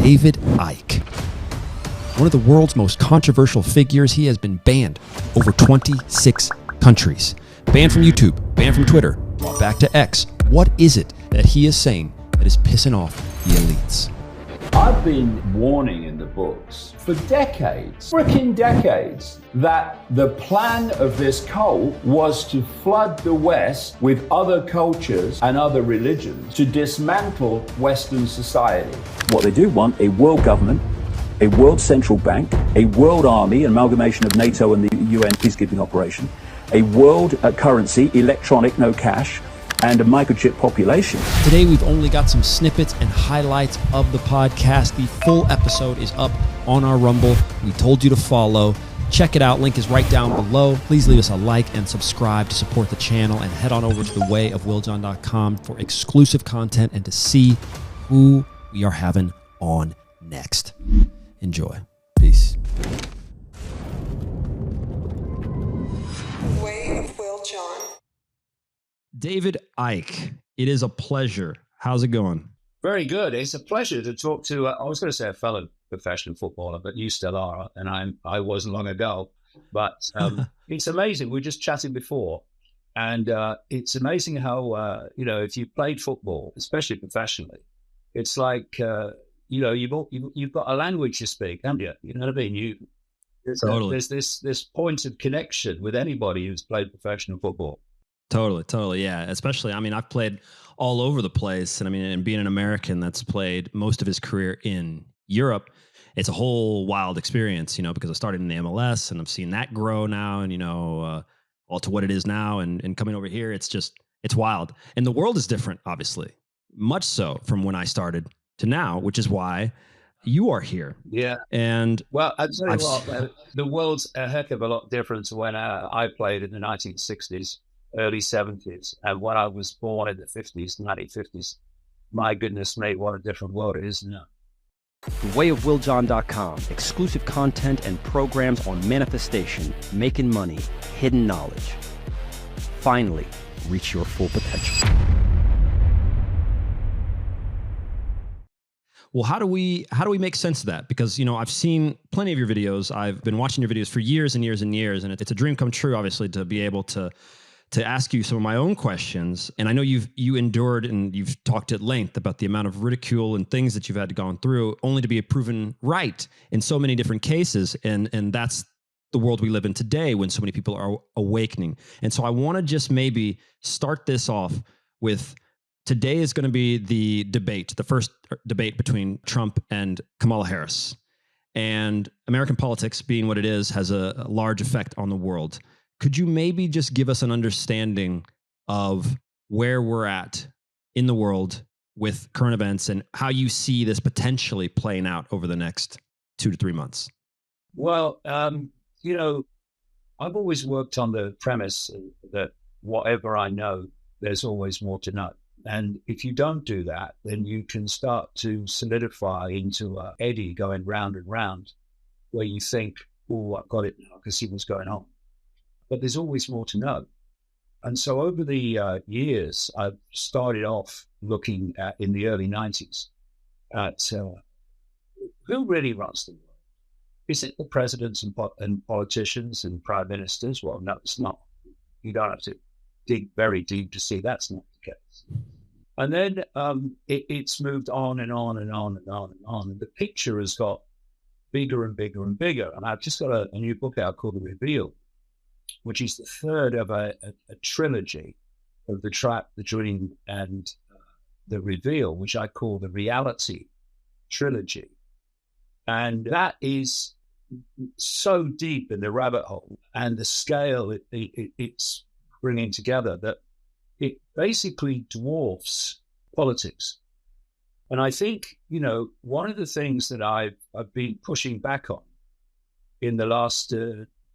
David Icke. One of the world's most controversial figures, he has been banned over 26 countries. Banned from YouTube, banned from Twitter, brought back to X. What is it that he is saying that is pissing off the elites? I've been warning in the books for decades, freaking decades, that the plan of this cult was to flood the West with other cultures and other religions to dismantle Western society. What they do want, a world government, a world central bank, a world army, an amalgamation of NATO and the UN peacekeeping operation, a world currency, electronic, no cash, and a microchip population. Today we've only got some snippets and highlights of the podcast. The full episode is up on our Rumble. We told you to follow. Check it out. Link is right down below. Please leave us a like and subscribe to support the channel, and head on over to thewayofwilljohn.com for exclusive content and to see who we are having on next. Enjoy. Peace. Way of Will John. David Icke, it is a pleasure. How's it going? Very good. It's a pleasure to talk to, I was going to say a fellow professional footballer, but you still are, and I wasn't long ago. But it's amazing. We were just chatting before, and it's amazing how, if you played football, especially professionally, it's like, you've got a language you speak, haven't you? You know what I mean? Totally. There's this point of connection with anybody who's played professional football. Totally. Yeah. Especially, I've played all over the place. And being an American that's played most of his career in Europe, it's a whole wild experience, because I started in the MLS and I've seen that grow now and, all to what it is now. And coming over here, it's wild. And the world is different, obviously, much so from when I started to now, which is why you are here. Yeah. And well, I'll tell you what, the world's a heck of a lot different to when I played in the 1960s. Early 70s, and when I was born in the 50s, 1950s, my goodness me, what a different world it is now. TheWayofWillJohn.com, exclusive content and programs on manifestation, making money, hidden knowledge. Finally, reach your full potential. Well, how do we make sense of that? Because, I've seen plenty of your videos. I've been watching your videos for years and years and years, and it's a dream come true, obviously, to be able to ask you some of my own questions. And I know you endured and you've talked at length about the amount of ridicule and things that you've had to go through only to be proven right in so many different cases. And that's the world we live in today when so many people are awakening. And so I want to just maybe start this off with, today is going to be the first debate between Trump and Kamala Harris. And American politics, being what it is, has a large effect on the world. Could you maybe just give us an understanding of where we're at in the world with current events and how you see this potentially playing out over the next 2 to 3 months? Well, I've always worked on the premise that whatever I know, there's always more to know. And if you don't do that, then you can start to solidify into an eddy going round and round where you think, oh, I've got it now, I can see what's going on. But there's always more to know. And so over the years, I've started off looking at, in the early 90s, at who really runs the world? Is it the presidents and politicians and prime ministers? Well, no, it's not. You don't have to dig very deep to see that's not the case. And then it's moved on and on and on and on and on. And the picture has got bigger and bigger and bigger. And I've just got a new book out called The Reveal, which is the third of a trilogy of the Trap, the Dream, and the Reveal, which I call the Reality Trilogy. And that is so deep in the rabbit hole and the scale it's bringing together that it basically dwarfs politics. And I think, one of the things that I've been pushing back on in the last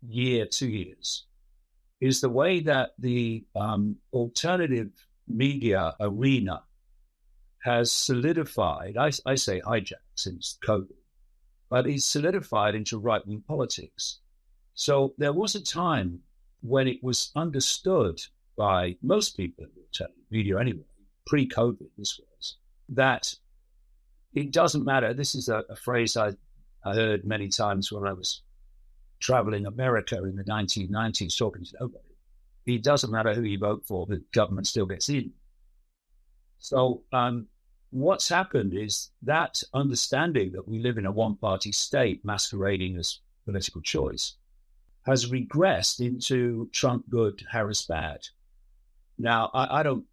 year, 2 years, is the way that the alternative media arena has solidified, I say hijacked since COVID, but it's solidified into right-wing politics. So there was a time when it was understood by most people in the alternative media anyway, pre-COVID this was, that it doesn't matter. This is a phrase I heard many times when I was traveling America in the 1990s, talking to nobody. It doesn't matter who you vote for, the government still gets in. So what's happened is that understanding that we live in a one-party state masquerading as political choice has regressed into Trump good, Harris bad. Now, I don't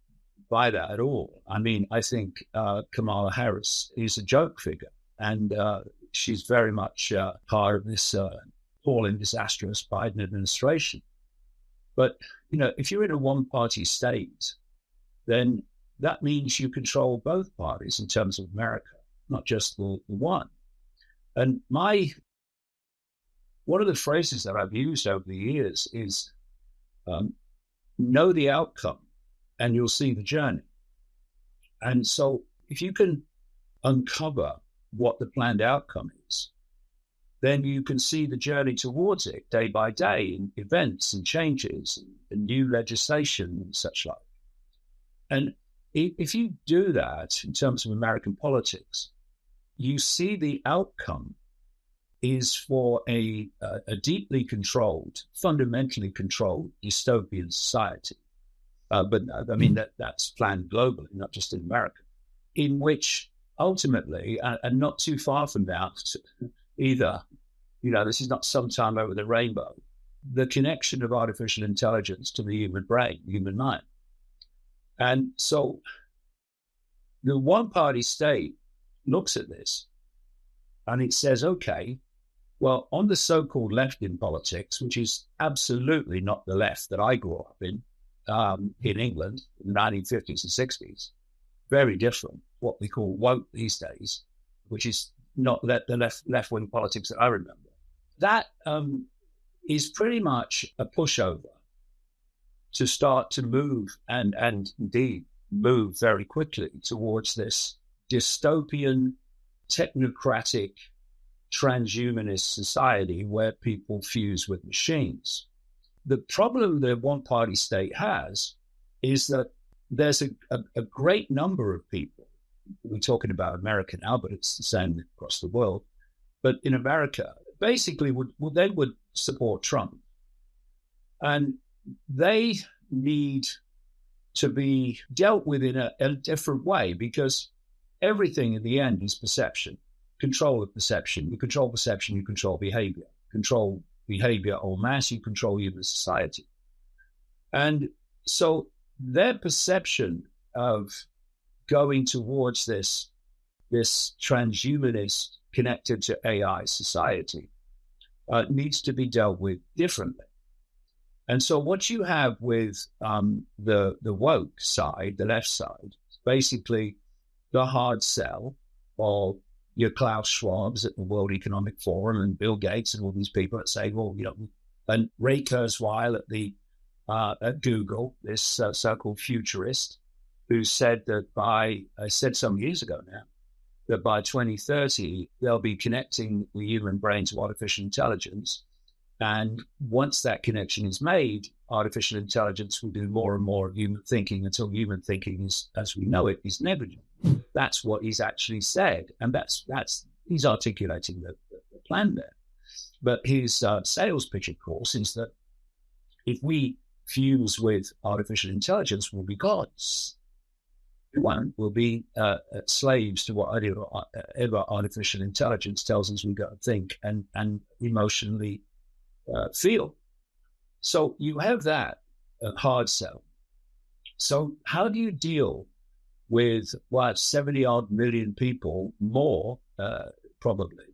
buy that at all. I mean, I think Kamala Harris is a joke figure, and she's very much part of this appalling, disastrous Biden administration. But, if you're in a one-party state, then that means you control both parties in terms of America, not just the one. And one of the phrases that I've used over the years is know the outcome and you'll see the journey. And so if you can uncover what the planned outcome is, then you can see the journey towards it day by day in events and changes and new legislation and such like. And if you do that in terms of American politics, you see the outcome is for a deeply controlled, fundamentally controlled dystopian society. But I mean, that's planned globally, not just in America, in which ultimately, and not too far from now either, this is not sometime over the rainbow, the connection of artificial intelligence to the human brain, human mind. And so the one-party state looks at this and it says, okay, well, on the so-called left in politics, which is absolutely not the left that I grew up in England in the 1950s and 60s, very different, what we call woke these days, which is not the left-wing politics that I remember. That is pretty much a pushover to start to move and indeed move very quickly towards this dystopian, technocratic, transhumanist society where people fuse with machines. The problem the one-party state has is that there's a great number of people, we're talking about America now, but it's the same across the world, but in America, basically would support Trump. And they need to be dealt with in a different way because everything in the end is perception, control of perception. You control perception, you control behavior. Control behavior en masse, you control human society. And so their perception of going towards this transhumanist connected to AI society needs to be dealt with differently. And so what you have with the woke side, the left side, is basically the hard sell of your Klaus Schwabs at the World Economic Forum and Bill Gates and all these people that say, well, and Ray Kurzweil at Google, this so-called futurist, who said that I said some years ago now, that by 2030, they'll be connecting the human brain to artificial intelligence. And once that connection is made, artificial intelligence will do more and more of human thinking until human thinking is, as we know it, is negligible. That's what he's actually said. And that's he's articulating the plan there. But his sales pitch, of course, is that if we fuse with artificial intelligence, we'll be gods. We'll be slaves to whatever artificial intelligence tells us we've got to think and emotionally feel. So you have that hard sell. So how do you deal with 70-odd million people more, probably,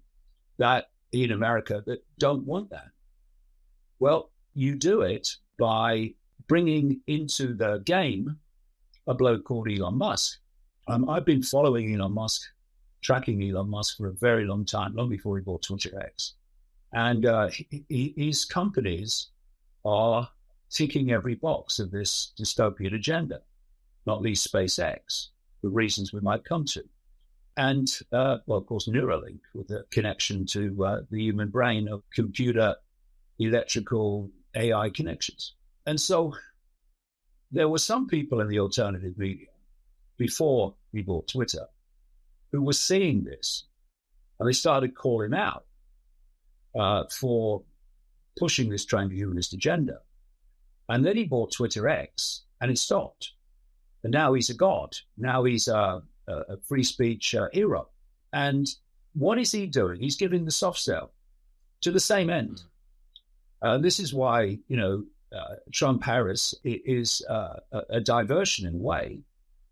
that in America that don't want that? Well, you do it by bringing into the game a bloke called Elon Musk. I've been following Elon Musk, tracking Elon Musk for a very long time, long before he bought Twitter X. And his companies are ticking every box of this dystopian agenda, not least SpaceX, for reasons we might come to. And, of course, Neuralink, with the connection to the human brain of computer, electrical, AI connections. And so there were some people in the alternative media before we bought Twitter who were seeing this, and they started calling out for pushing this transhumanist agenda. And then he bought Twitter X, and it stopped. And now he's a god. Now he's a free speech hero. And what is he doing? He's giving the soft sell to the same end. This is why, Trump-Harris is a diversion in a way,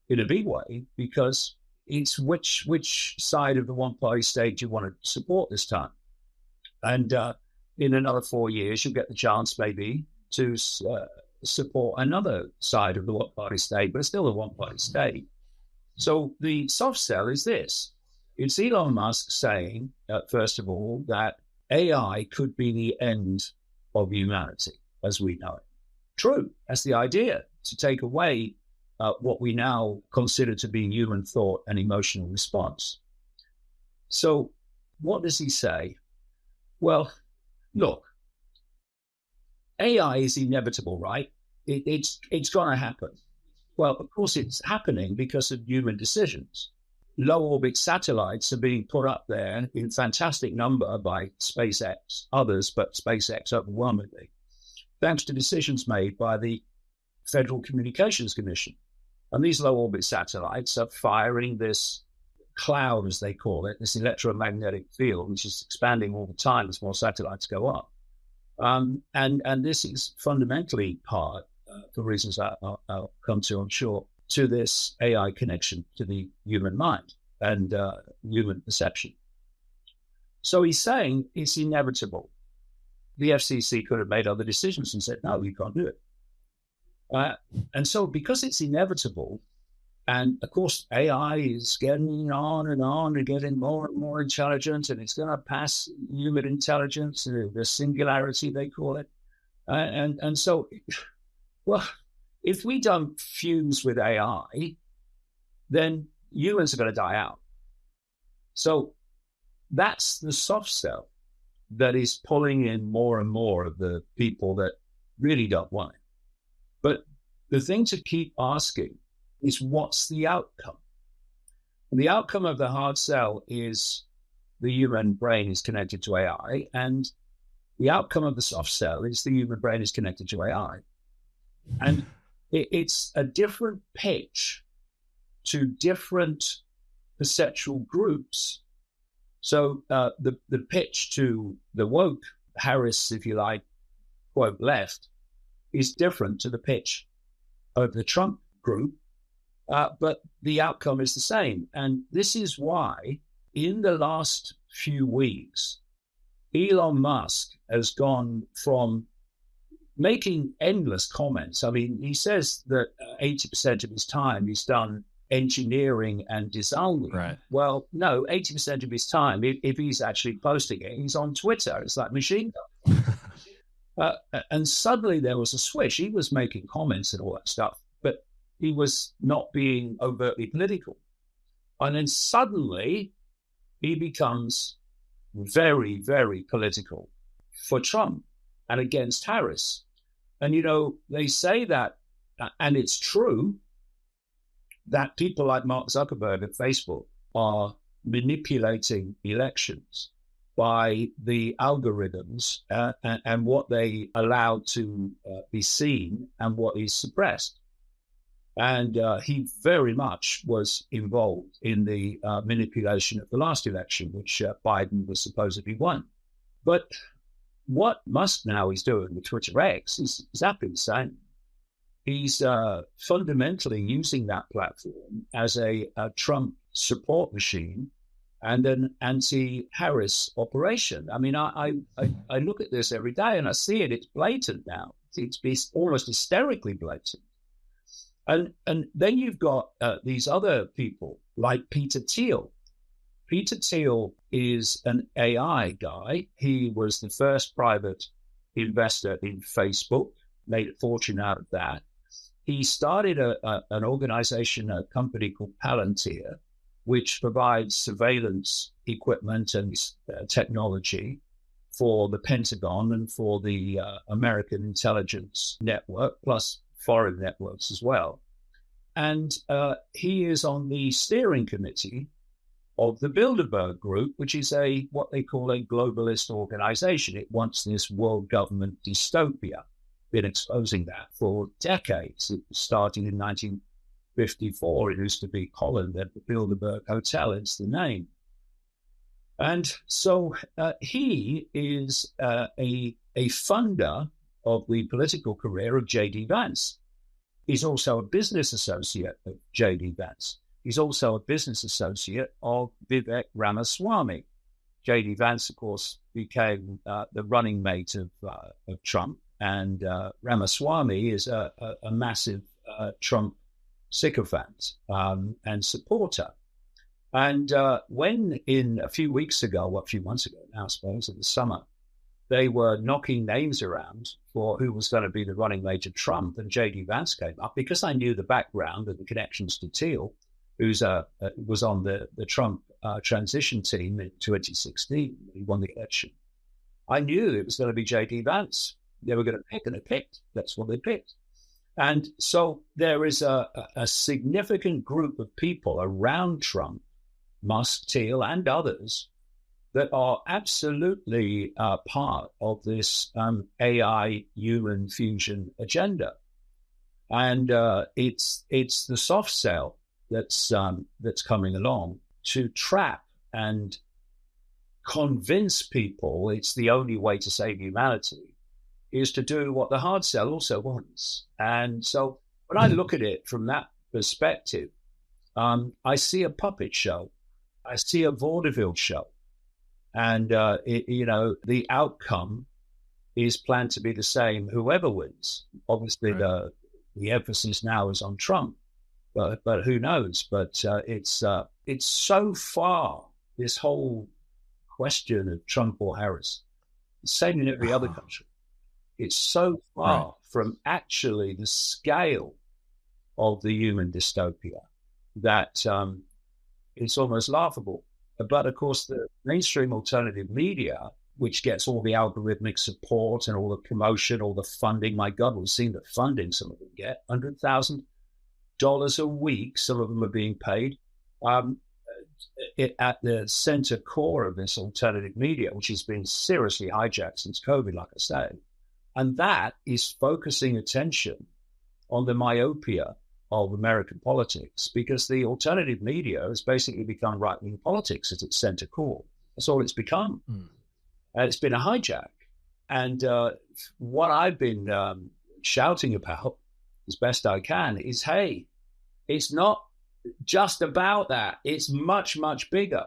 in a big way, because it's which side of the one-party state you want to support this time. And in another 4 years, you'll get the chance maybe to support another side of the one-party state, but it's still a one-party state. So the soft sell is this. It's Elon Musk saying, first of all, that AI could be the end of humanity as we know it. True, that's the idea, to take away what we now consider to be human thought and emotional response. So what does he say? Well, look, AI is inevitable, right? It's going to happen. Well, of course it's happening because of human decisions. Low orbit satellites are being put up there in fantastic number by SpaceX, others, but SpaceX overwhelmingly, thanks to decisions made by the Federal Communications Commission. And these low orbit satellites are firing this cloud, as they call it, this electromagnetic field, which is expanding all the time as more satellites go up. And this is fundamentally part, for reasons I'll come to, I'm sure, to this AI connection to the human mind and human perception. So he's saying it's inevitable. The FCC could have made other decisions and said, no, you can't do it. And so because it's inevitable, and of course, AI is getting on and getting more and more intelligent, and it's going to pass human intelligence, the singularity, they call it. And so, well, if we don't fuse with AI, then humans are going to die out. So that's the soft sell that is pulling in more and more of the people that really don't want it. But the thing to keep asking is, what's the outcome? And the outcome of the hard sell is the human brain is connected to AI, and the outcome of the soft sell is the human brain is connected to AI. And it's a different pitch to different perceptual groups. So the pitch to the woke Harris, if you like, quote, left, is different to the pitch of the Trump group, but the outcome is the same. And this is why, in the last few weeks, Elon Musk has gone from making endless comments. I mean, he says that 80% of his time he's done engineering and designing. Right. Well, no, 80% of his time, if he's actually posting it, he's on Twitter. It's like machine gun. And suddenly there was a switch. He was making comments and all that stuff, but he was not being overtly political. And then suddenly he becomes very, very political for Trump and against Harris. And, they say that, and it's true, that people like Mark Zuckerberg at Facebook are manipulating elections by the algorithms and what they allow to be seen and what is suppressed. And he very much was involved in the manipulation of the last election, which Biden was supposedly won. But what Musk now is doing with Twitter X is exactly the same. He's fundamentally using that platform as a Trump support machine and an anti-Harris operation. I mean, I look at this every day and I see it. It's blatant now. It's almost hysterically blatant. And then you've got these other people like Peter Thiel. Peter Thiel is an AI guy. He was the first private investor in Facebook, made a fortune out of that. He started an organization, a company called Palantir, which provides surveillance equipment and technology for the Pentagon and for the American intelligence network, plus foreign networks as well. And he is on the steering committee of the Bilderberg Group, which is what they call a globalist organization. It wants this world government dystopia. Been exposing that for decades. It started in 1954. It used to be Holland at the Bilderberg Hotel. It's the name. And so he is a funder of the political career of J.D. Vance. He's also a business associate of J.D. Vance. He's also a business associate of Vivek Ramaswamy. J.D. Vance, of course, became the running mate of Trump, and Ramaswamy is a massive Trump sycophant and supporter. And when a few months ago now, I suppose, in the summer, they were knocking names around for who was going to be the running mate of Trump, and J.D. Vance came up, because I knew the background and the connections to Thiel, who was on the Trump transition team in 2016 when he won the election. I knew it was going to be J.D. Vance. They were going to pick, and they picked. That's what they picked. And so there is a significant group of people around Trump, Musk, Thiel, and others, that are absolutely part of this AI human fusion agenda. And it's the soft sell that's coming along to trap and convince people it's the only way to save humanity is to do what the hard sell also wants. And so when I look at it from that perspective, I see a puppet show. I see a vaudeville show. And, the outcome is planned to be the same, whoever wins. Obviously, right. The emphasis now is on Trump, but who knows? But it's so far, this whole question of Trump or Harris, the same in every other country. It's so far from actually the scale of the human dystopia that it's almost laughable. But of course, the mainstream alternative media, which gets all the algorithmic support and all the promotion, all the funding, my God, we've seen the funding some of them get, $100,000 a week, some of them are being paid. At the center core of this alternative media, which has been seriously hijacked since COVID, like I said, and that is focusing attention on the myopia of American politics, because the alternative media has basically become right-wing politics at its center core. That's all it's become. And it's been a hijack. And what I've been shouting about as best I can is, hey, it's not just about that. It's much, much bigger.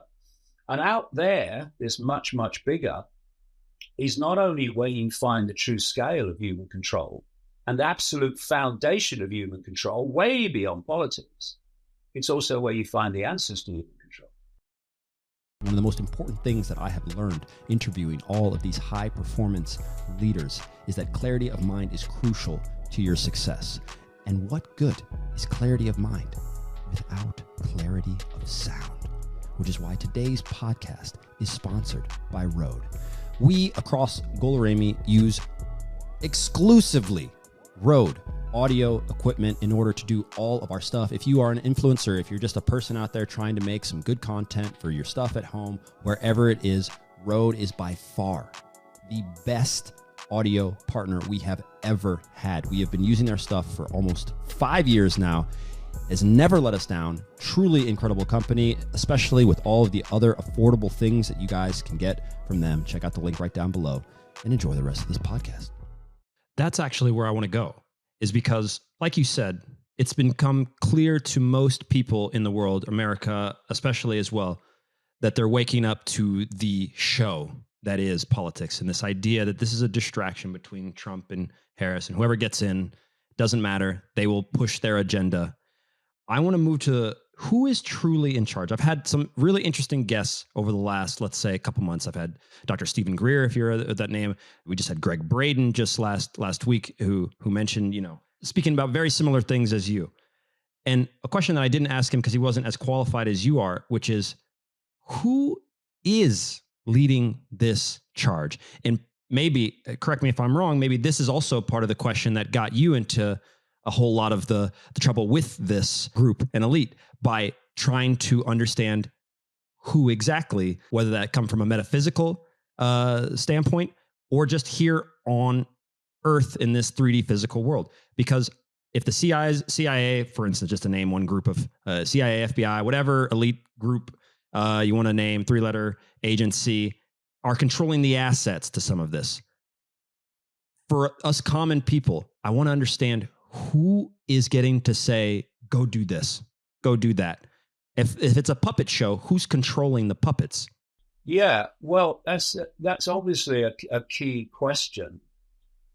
And out there, this much, much bigger is not only where you find the true scale of human control and the absolute foundation of human control, way beyond politics. It's also where you find the answers to human control. One of the most important things that I have learned interviewing all of these high performance leaders is that clarity of mind is crucial to your success. And what good is clarity of mind without clarity of sound? Which is why today's podcast is sponsored by Rode. We across Golarami use exclusively Rode audio equipment in order to do all of our stuff. If you are an influencer, if you're just a person out there trying to make some good content for your stuff at home, wherever it is, Rode is by far the best audio partner we have ever had. We have been using their stuff for almost 5 years now. Has never let us down. Truly incredible company, especially with all of the other affordable things that you guys can get from them. Check out the link right down below and enjoy the rest of this podcast. That's actually where I want to go, is because, like you said, it's become clear to most people in the world, America especially as well, that they're waking up to the show that is politics and this idea that this is a distraction between Trump and Harris, and whoever gets in, doesn't matter. They will push their agenda. I want to move to who is truly in charge. I've had some really interesting guests over the last, let's say, a couple months. I've had Dr. Stephen Greer, if you're that name. We just had Greg Braden just last week, who mentioned, speaking about very similar things as you. And a question that I didn't ask him because he wasn't as qualified as you are, which is, who is leading this charge? And maybe, correct me if I'm wrong, maybe this is also part of the question that got you into a whole lot of the trouble with this group and elite, by trying to understand who exactly, whether that come from a metaphysical standpoint or just here on Earth in this 3D physical world. Because if the CIA, for instance, just to name one group of CIA, FBI, whatever elite group you want to name, 3-letter agency, are controlling the assets to some of this. For us common people, I want to understand who is getting to say, go do this, go do that. If it's a puppet show, who's controlling the puppets? Yeah, well, that's obviously a key question.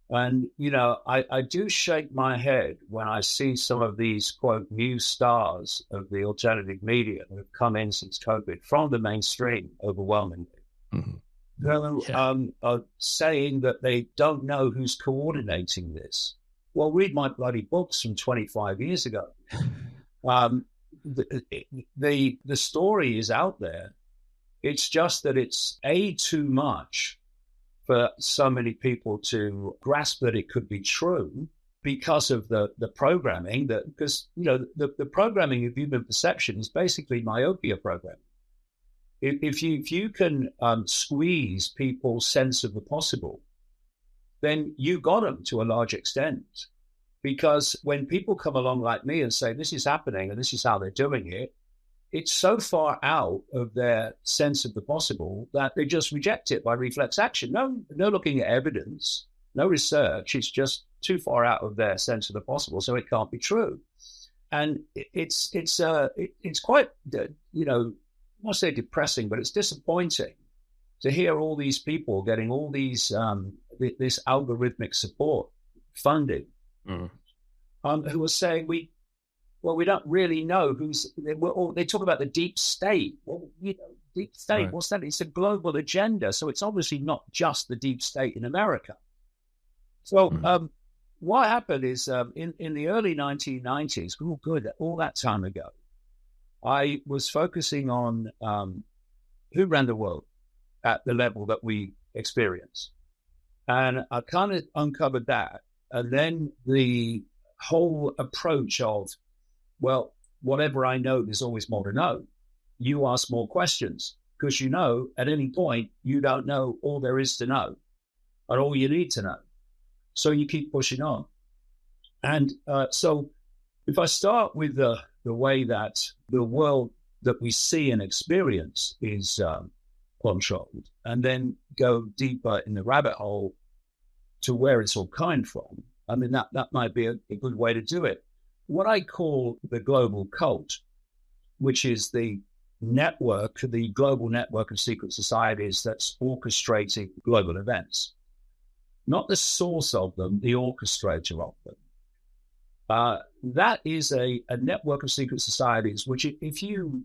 And, I do shake my head when I see some of these, quote, new stars of the alternative media that have come in since COVID from the mainstream overwhelmingly. Mm-hmm. Are saying that they don't know who's coordinating this. Well, read my bloody books from 25 years ago. The story is out there. It's just that it's too much for so many people to grasp that it could be true because of the programming. Because the programming of human perception is basically myopia programming. If you can squeeze people's sense of the possible, then you got them to a large extent. Because when people come along like me and say, this is happening and this is how they're doing it, it's so far out of their sense of the possible that they just reject it by reflex action. No looking at evidence, no research. It's just too far out of their sense of the possible, so it can't be true. And it's quite, I won't say depressing, but it's disappointing to hear all these people getting all these this algorithmic support funding, who are saying we don't really know who's. They talk about the deep state. Well, deep state. Right. What's that? It's a global agenda, so it's obviously not just the deep state in America. So what happened is in the early 1990s, all that time ago, I was focusing on who ran the world at the level that we experience. And I kind of uncovered that. And then the whole approach of, well, whatever I know, there's always more to know. You ask more questions because at any point, you don't know all there is to know or all you need to know. So you keep pushing on. And so if I start with the way that the world that we see and experience is controlled, and then go deeper in the rabbit hole to where it's all coming from, I mean, that might be a good way to do it. What I call the global cult, which is the global network of secret societies that's orchestrating global events. Not the source of them, the orchestrator of them. That is a network of secret societies, which if you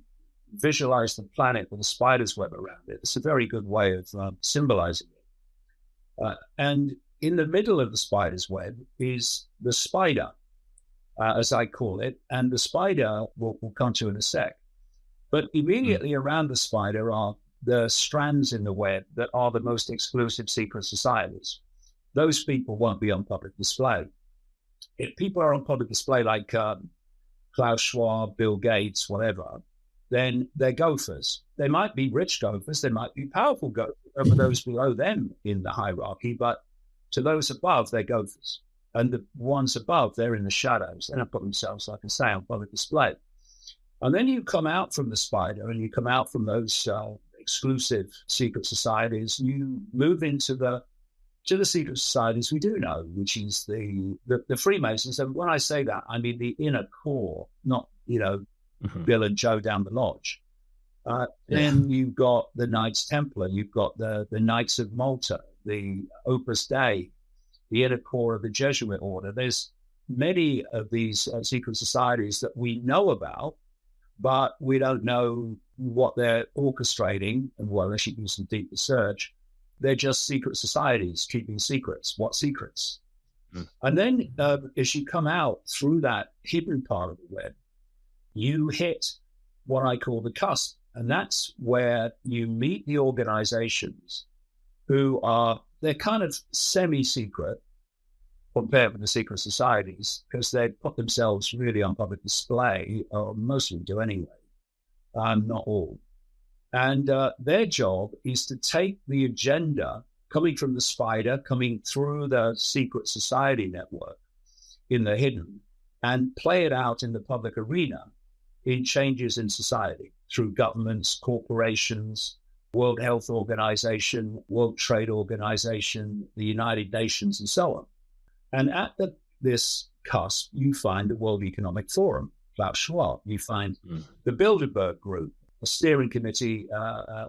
visualize the planet with a spider's web around it, it's a very good way of symbolizing it. And in the middle of the spider's web is the spider, as I call it, and the spider we'll come to in a sec. But immediately around the spider are the strands in the web that are the most exclusive secret societies. Those people won't be on public display. If people are on public display like Klaus Schwab, Bill Gates, whatever, then they're gophers. They might be rich gophers, they might be powerful gophers over those below them in the hierarchy, but to those above, they're gophers. And the ones above, they're in the shadows. They don't put themselves, like I say, on public display. And then you come out from the spider and you come out from those exclusive secret societies, you move into the secret societies we do know, which is the Freemasons. And when I say that, I mean the inner core, not, Bill and Joe down the lodge. Then you've got the Knights Templar, you've got the Knights of Malta, the Opus Dei, the inner core of the Jesuit order. There's many of these secret societies that we know about, but we don't know what they're orchestrating. And well, unless you do some deep research, they're just secret societies keeping secrets. What secrets? And then as you come out through that hidden part of the web, you hit what I call the cusp. And that's where you meet the organizations who they're kind of semi-secret compared with the secret societies because they put themselves really on public display, or most of them do anyway, not all. And their job is to take the agenda coming from the spider, coming through the secret society network in the hidden, and play it out in the public arena in changes in society through governments, corporations, World Health Organization, World Trade Organization, the United Nations, and so on. And at this cusp, you find the World Economic Forum, Klaus Schwab. You find the Bilderberg Group, a steering committee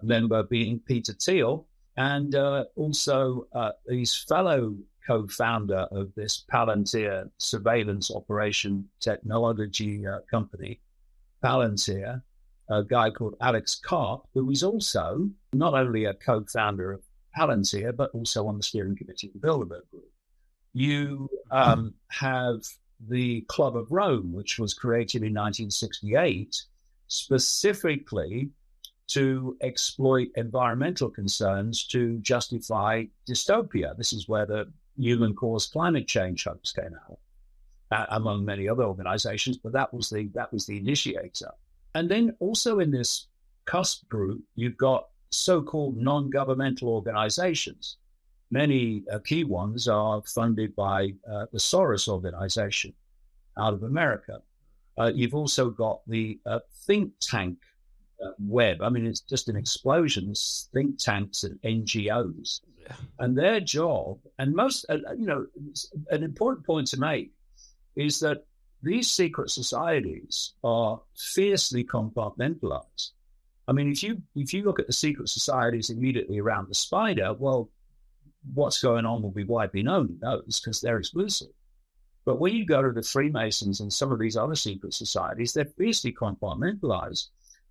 member being Peter Thiel, and also his fellow co-founder of this Palantir surveillance operation technology company, Palantir, a guy called Alex Karp, who is also not only a co-founder of Palantir, but also on the steering committee of the Bilderberg Group. You have the Club of Rome, which was created in 1968, specifically to exploit environmental concerns to justify dystopia. This is where the human-caused climate change hoax came out, among many other organizations, but that was the initiator. And then also in this cusp group, you've got so-called non-governmental organizations. Many key ones are funded by the Soros organization out of America. You've also got the think tank web. I mean, it's just an explosion. It's think tanks and NGOs. Yeah. And their job, and most, an important point to make is that these secret societies are fiercely compartmentalized. I mean, if you look at the secret societies immediately around the spider, well, what's going on will be widely known, who knows, because they're exclusive. But when you go to the Freemasons and some of these other secret societies, they're fiercely compartmentalized.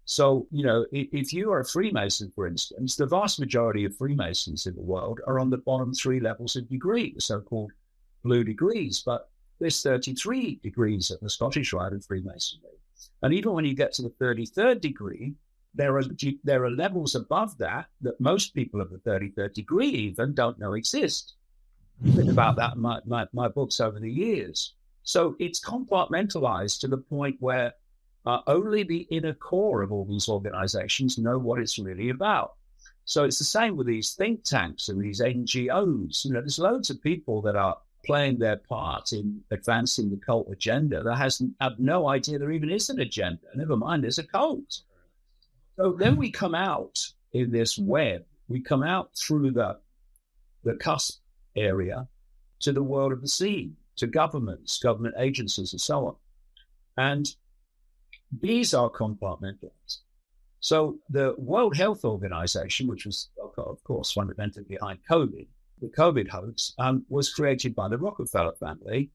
So, if you are a Freemason, for instance, the vast majority of Freemasons in the world are on the bottom 3 levels of degree, the so-called blue degrees. But there's 33 degrees at the Scottish Rite of Freemasonry. And even when you get to the 33rd degree, there are levels above that most people of the 33rd degree even don't know exist. I've written about that in my books over the years. So it's compartmentalized to the point where only the inner core of all these organizations know what it's really about. So it's the same with these think tanks and these NGOs. There's loads of people that are playing their part in advancing the cult agenda that have no idea there even is an agenda. Never mind, there's a cult. So then we come out in this web. We come out through the cusp area to the world of the scene, to governments, government agencies, and so on. And these are compartmentalized. So the World Health Organization, which was, of course, fundamentally behind COVID, the COVID hoax, was created by the Rockefeller family,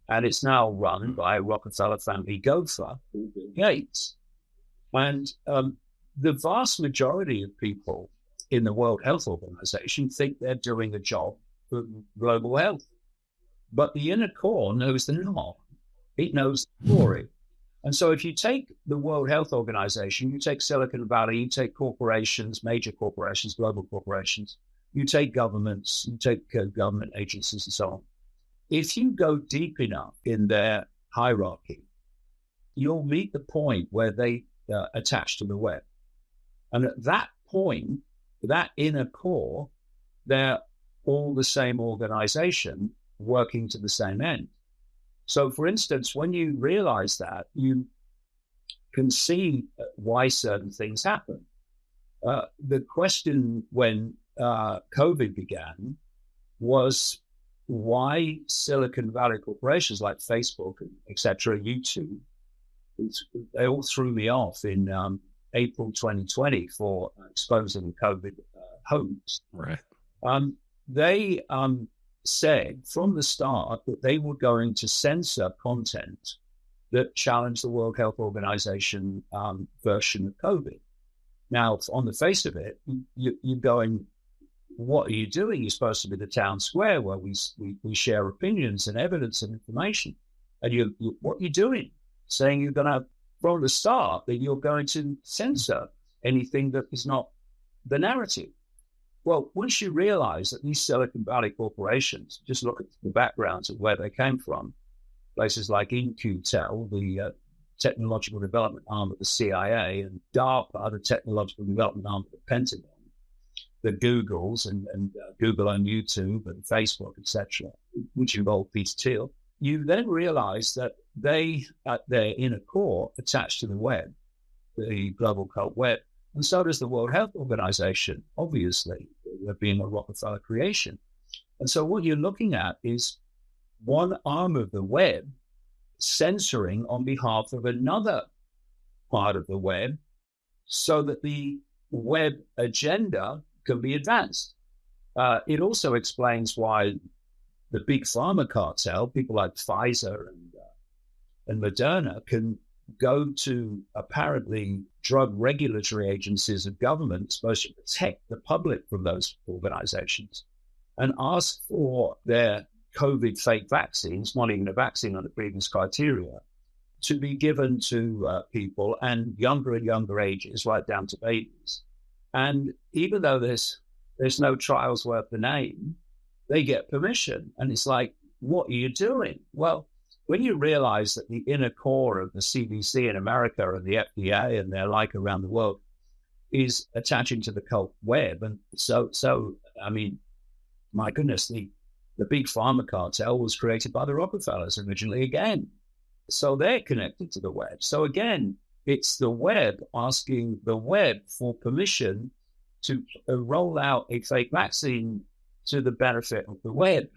and it's now run by a Rockefeller family gopher, Bill Gates. And the vast majority of people in the World Health Organization think they're doing a job for global health. But the inner core knows they're not. It knows the story. And so if you take the World Health Organization, you take Silicon Valley, you take corporations, major corporations, global corporations, you take governments, you take government agencies and so on. If you go deep enough in their hierarchy, you'll meet the point where they attach to the web. And at that point, that inner core, they're all the same organization working to the same end. So, for instance, when you realize that, you can see why certain things happen. The question when COVID began was why Silicon Valley corporations like Facebook, et cetera, YouTube, they all threw me off in April 2020 for exposing the COVID hoax. Right. They said from the start that they were going to censor content that challenged the World Health Organization version of COVID. Now, on the face of it, you're going, what are you doing? You're supposed to be the town square where we share opinions and evidence and information. And what are you doing? Saying you're going to, from the start, that you're going to censor anything that is not the narrative. Well, once you realize that these Silicon Valley corporations, just look at the backgrounds of where they came from, places like Icke, the technological development arm of the CIA, and DARPA, the technological development arm of the Pentagon, the Googles and Google on YouTube and Facebook, etc., which involve Peter Thiel, you then realize that they, at their inner core, attached to the web, the global cult web, and so does the World Health Organization, obviously, being a Rockefeller creation. And so what you're looking at is one arm of the web censoring on behalf of another part of the web so that the web agenda can be advanced. It also explains why the big pharma cartel, people like Pfizer and Moderna, can go to apparently drug regulatory agencies of government supposed to protect the public from those organizations and ask for their COVID fake vaccines, not even a vaccine on the previous criteria, to be given to people and younger ages, right down to babies. And even though there's no trials worth the name, they get permission. And it's like, what are you doing? Well, when you realize that the inner core of the CDC in America and the FDA and their like around the world is attaching to the cult web, and so I mean, my goodness, the big pharma cartel was created by the Rockefellers originally again. So they're connected to the web. So again, it's the web asking the web for permission to roll out a fake vaccine to the benefit of the web.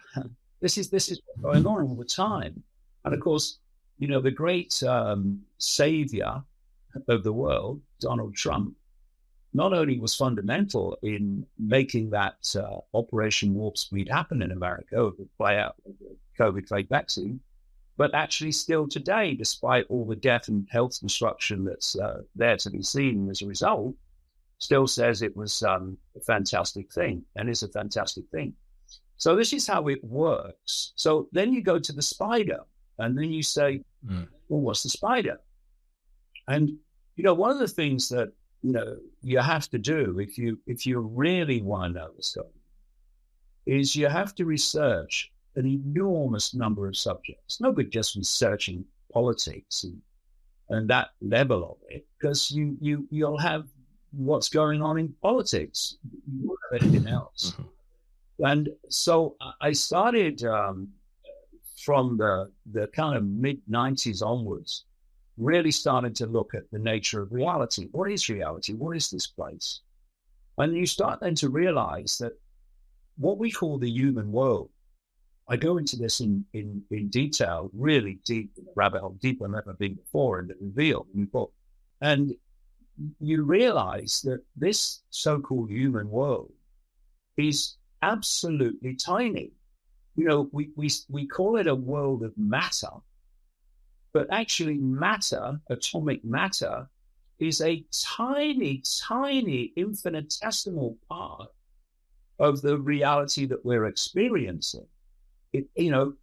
This is what's going on all the time. And of course, you know, the great savior of the world, Donald Trump, not only was fundamental in making that Operation Warp Speed happen in America, the play out of the COVID fake vaccine, but actually still today, despite all the death and health destruction that's there to be seen as a result, still says it was a fantastic thing and is a fantastic thing. So this is how it works. So then you go to the spider and then you say, well, what's the spider? And, you know, one of the things that, you know, you have to do if you really want to know what's going on is you have to research an enormous number of subjects. No good just researching politics and that level of it, because you'll have what's going on in politics. You won't have anything else. Mm-hmm. And so I started from the kind of mid-90s onwards, really started to look at the nature of reality. What is reality? What is this place? And you start then to realize that what we call the human world, I go into this in detail, really deep in the rabbit hole, deeper than ever been before in the reveal in the book. And you realize that this so-called human world is absolutely tiny. You know, we call it a world of matter, but actually matter, atomic matter, is a tiny, tiny, infinitesimal part of the reality that we're experiencing. You know,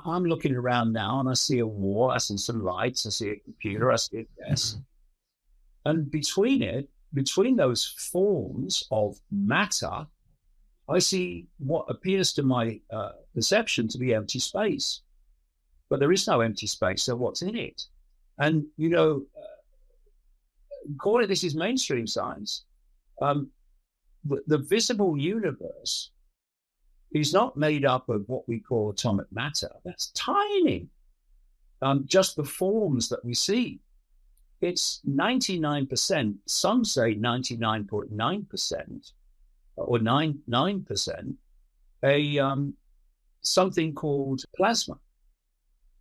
I'm looking around now and I see a wall, I see some lights, I see a computer, I see a desk. And between those forms of matter, I see what appears to my perception to be empty space. But there is no empty space, so what's in it? And, you know, call it, this is mainstream science. The visible universe is not made up of what we call atomic matter. That's tiny. Just the forms that we see. It's 99%, some say 99.9%, or 9%, something called plasma,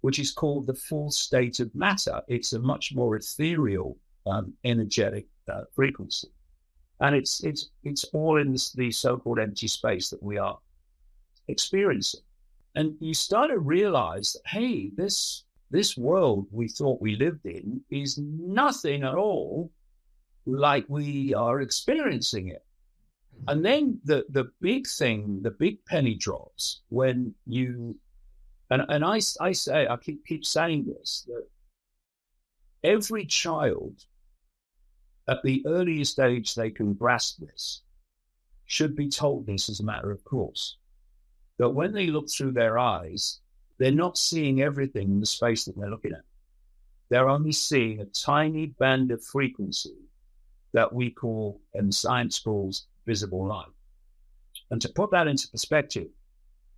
which is called the fourth state of matter. It's a much more ethereal, energetic frequency. And it's all in the so-called empty space that we are experiencing. And you start to realize that, hey, this world we thought we lived in is nothing at all like we are experiencing it. And then the big thing, the big penny drops when you, and I say, I keep saying this, that every child at the earliest age they can grasp this should be told this as a matter of course. That when they look through their eyes, they're not seeing everything in the space that they're looking at. they're only seeing a tiny band of frequency that we call, and science calls, visible light. And to put that into perspective,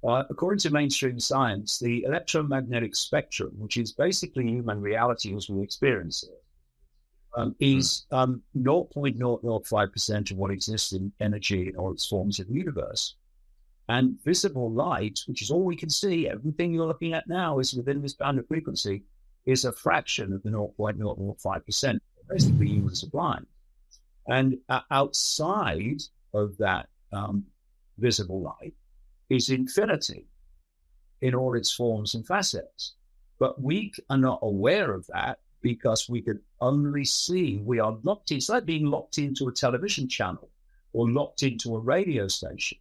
according to mainstream science, the electromagnetic spectrum, which is basically human reality as we experience it, is 0.005% of what exists in energy in all its forms in the universe. And visible light, which is all we can see, everything you're looking at now is within this band of frequency, is a fraction of the 0.005%. Basically, humans are blind. And outside of that visible light is infinity in all its forms and facets. But we are not aware of that because we can only see, we are locked in. It's like being locked into a television channel or locked into a radio station.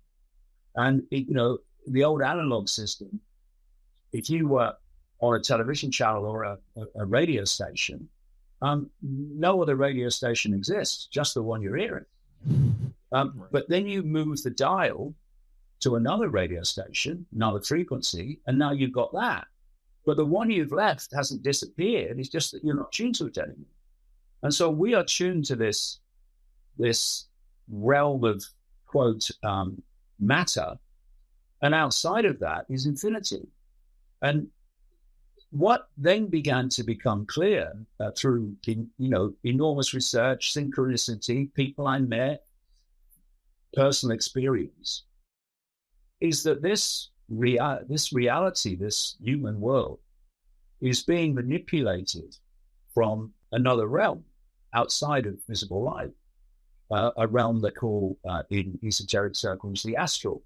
And, the old analog system, if you were on a television channel or a radio station, no other radio station exists, just the one you're hearing. But then you move the dial to another radio station, another frequency, and now you've got that. But the one you've left hasn't disappeared. It's just that you're not tuned to it anymore. And so we are tuned to this realm of, quote, matter. And outside of that is infinity. And what then began to become clear through, enormous research, synchronicity, people I met, personal experience, is that this reality, this human world, is being manipulated from another realm outside of visible light, a realm they call in esoteric circles the astral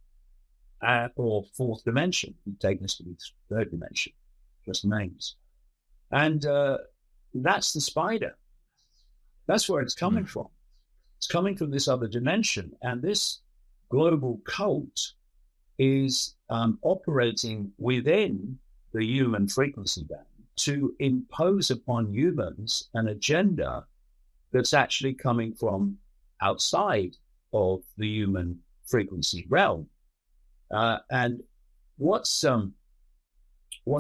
or fourth dimension. We take this to be third dimension, just names. And that's the spider. That's where it's coming from. It's coming from this other dimension. And this global cult is operating within the human frequency band to impose upon humans an agenda that's actually coming from outside of the human frequency realm. And what's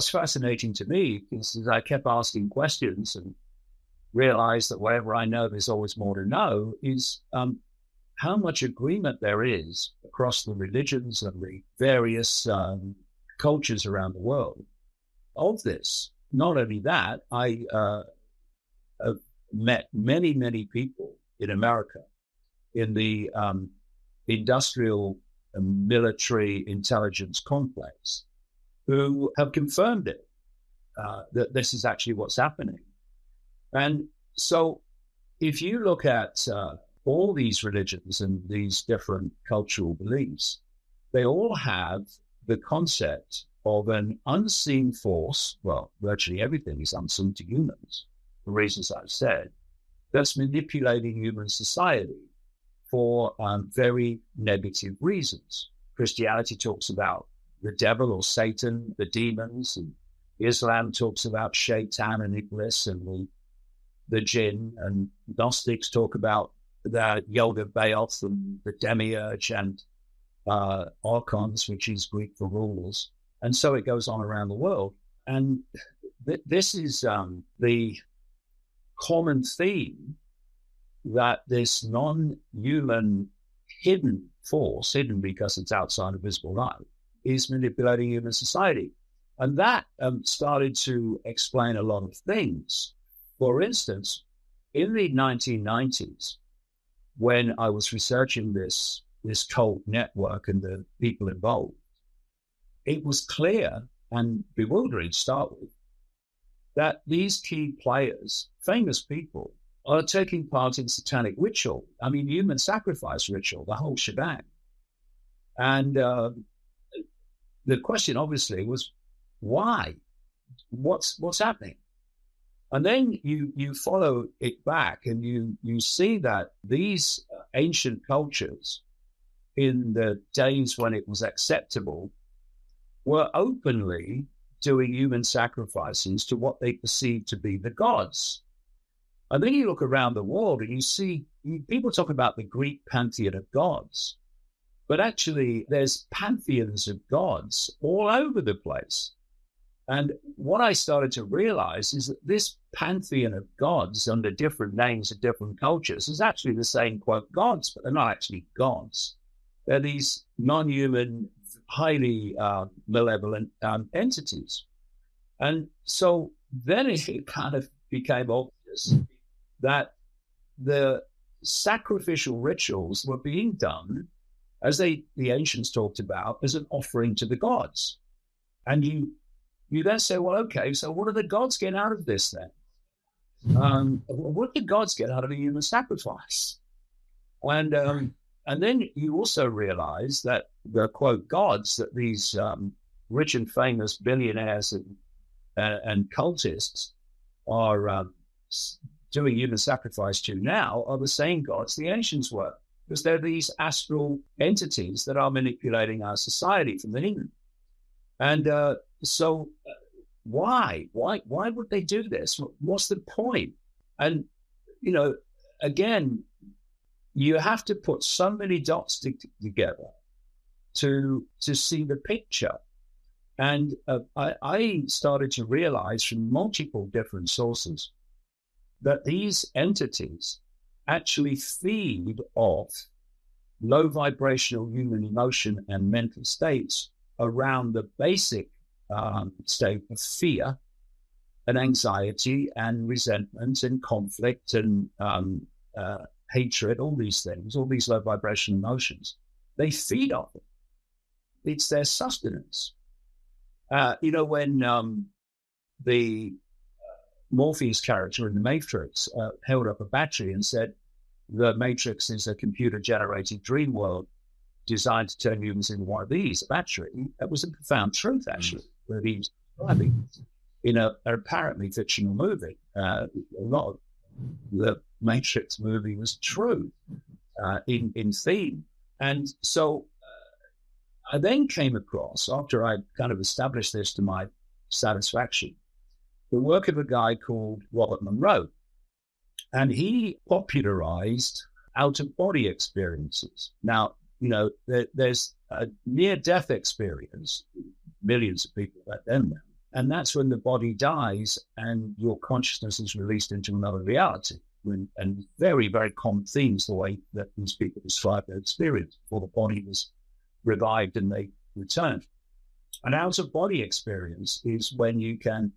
fascinating to me is I kept asking questions and realized that wherever I know there's always more to know, is how much agreement there is across the religions and the various cultures around the world of this. Not only that, I have met many, many people in America in the industrial and military intelligence complex who have confirmed it, that this is actually what's happening. And so if you look at all these religions and these different cultural beliefs, they all have the concept of an unseen force. Well, virtually everything is unseen to humans, for reasons I've said, that's manipulating human society for very negative reasons. Christianity talks about the devil or Satan, the demons, and Islam talks about Shaitan and Iblis and the jinn, and Gnostics talk about the Yoga Baoth and the demiurge and archons, which is Greek for rulers. And so it goes on around the world. And this is the common theme, that this non-human hidden force, hidden because it's outside of visible light, is manipulating human society. And that started to explain a lot of things. For instance, in the 1990s, when I was researching this cult network and the people involved, it was clear and bewildering to start with that these key players, famous people, are taking part in satanic ritual. I mean, human sacrifice ritual, the whole shebang. And the question obviously was, why? What's happening? And then you follow it back and you see that these ancient cultures, in the days when it was acceptable, were openly doing human sacrifices to what they perceived to be the gods. And then you look around the world and you see people talk about the Greek pantheon of gods, but actually there's pantheons of gods all over the place. And what I started to realize is that this pantheon of gods under different names of different cultures is actually the same, quote, gods, but they're not actually gods. They're these non-human, highly malevolent entities. And so then it kind of became obvious that the sacrificial rituals were being done, as the ancients talked about, as an offering to the gods. And you then say, well, okay, so what do the gods get out of this then? What do the gods get out of a human sacrifice? And then you also realize that the, quote, gods that these rich and famous billionaires and cultists are doing human sacrifice to now are the same gods the ancients were, because they're these astral entities that are manipulating our society from the hidden. And so why would they do this? What's the point? And, again, you have to put so many dots together to see the picture. And I started to realize from multiple different sources that these entities actually feed off low vibrational human emotion and mental states around the basic state of fear and anxiety and resentment and conflict and hatred, all these things, all these low vibrational emotions. They feed off it. It's their sustenance. When the Morpheus character in the Matrix held up a battery and said, the Matrix is a computer-generated dream world designed to turn humans into one of these, a battery. That was a profound truth, actually, that he was describing in an apparently fictional movie. A lot of the Matrix movie was true in theme. And so I then came across, after I kind of established this to my satisfaction, the work of a guy called Robert Monroe. And he popularized out-of-body experiences. Now, there's a near-death experience. Millions of people have done that. And that's when the body dies and your consciousness is released into another reality. And very, very common themes, the way that these people describe their experience before the body was revived and they returned. An out-of-body experience is when you can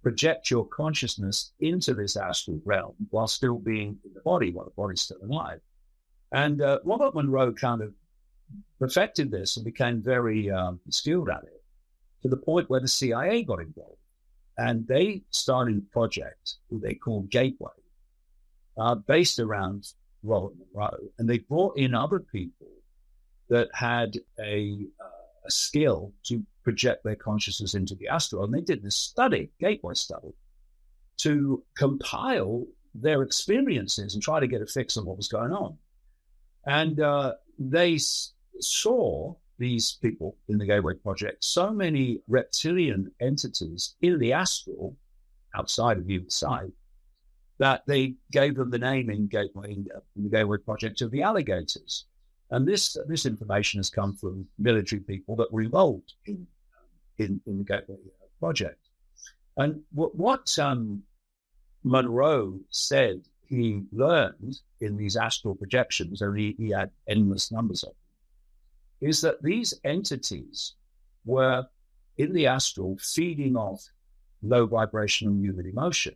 project your consciousness into this astral realm while still being in the body, while the body's still alive. And Robert Monroe kind of perfected this and became very skilled at it, to the point where the CIA got involved. And they started a project they called Gateway, based around Robert Monroe. And they brought in other people that had a skill to project their consciousness into the astral. And they did this study, Gateway study, to compile their experiences and try to get a fix on what was going on. And they saw, these people in the Gateway Project, so many reptilian entities in the astral, outside of human sight, that they gave them the name in the Gateway Project of the alligators. And this information has come from military people that were involved in the Gateway Project. And what Monroe said he learned in these astral projections, and he had endless numbers of them, is that these entities were in the astral feeding off low vibrational human emotion.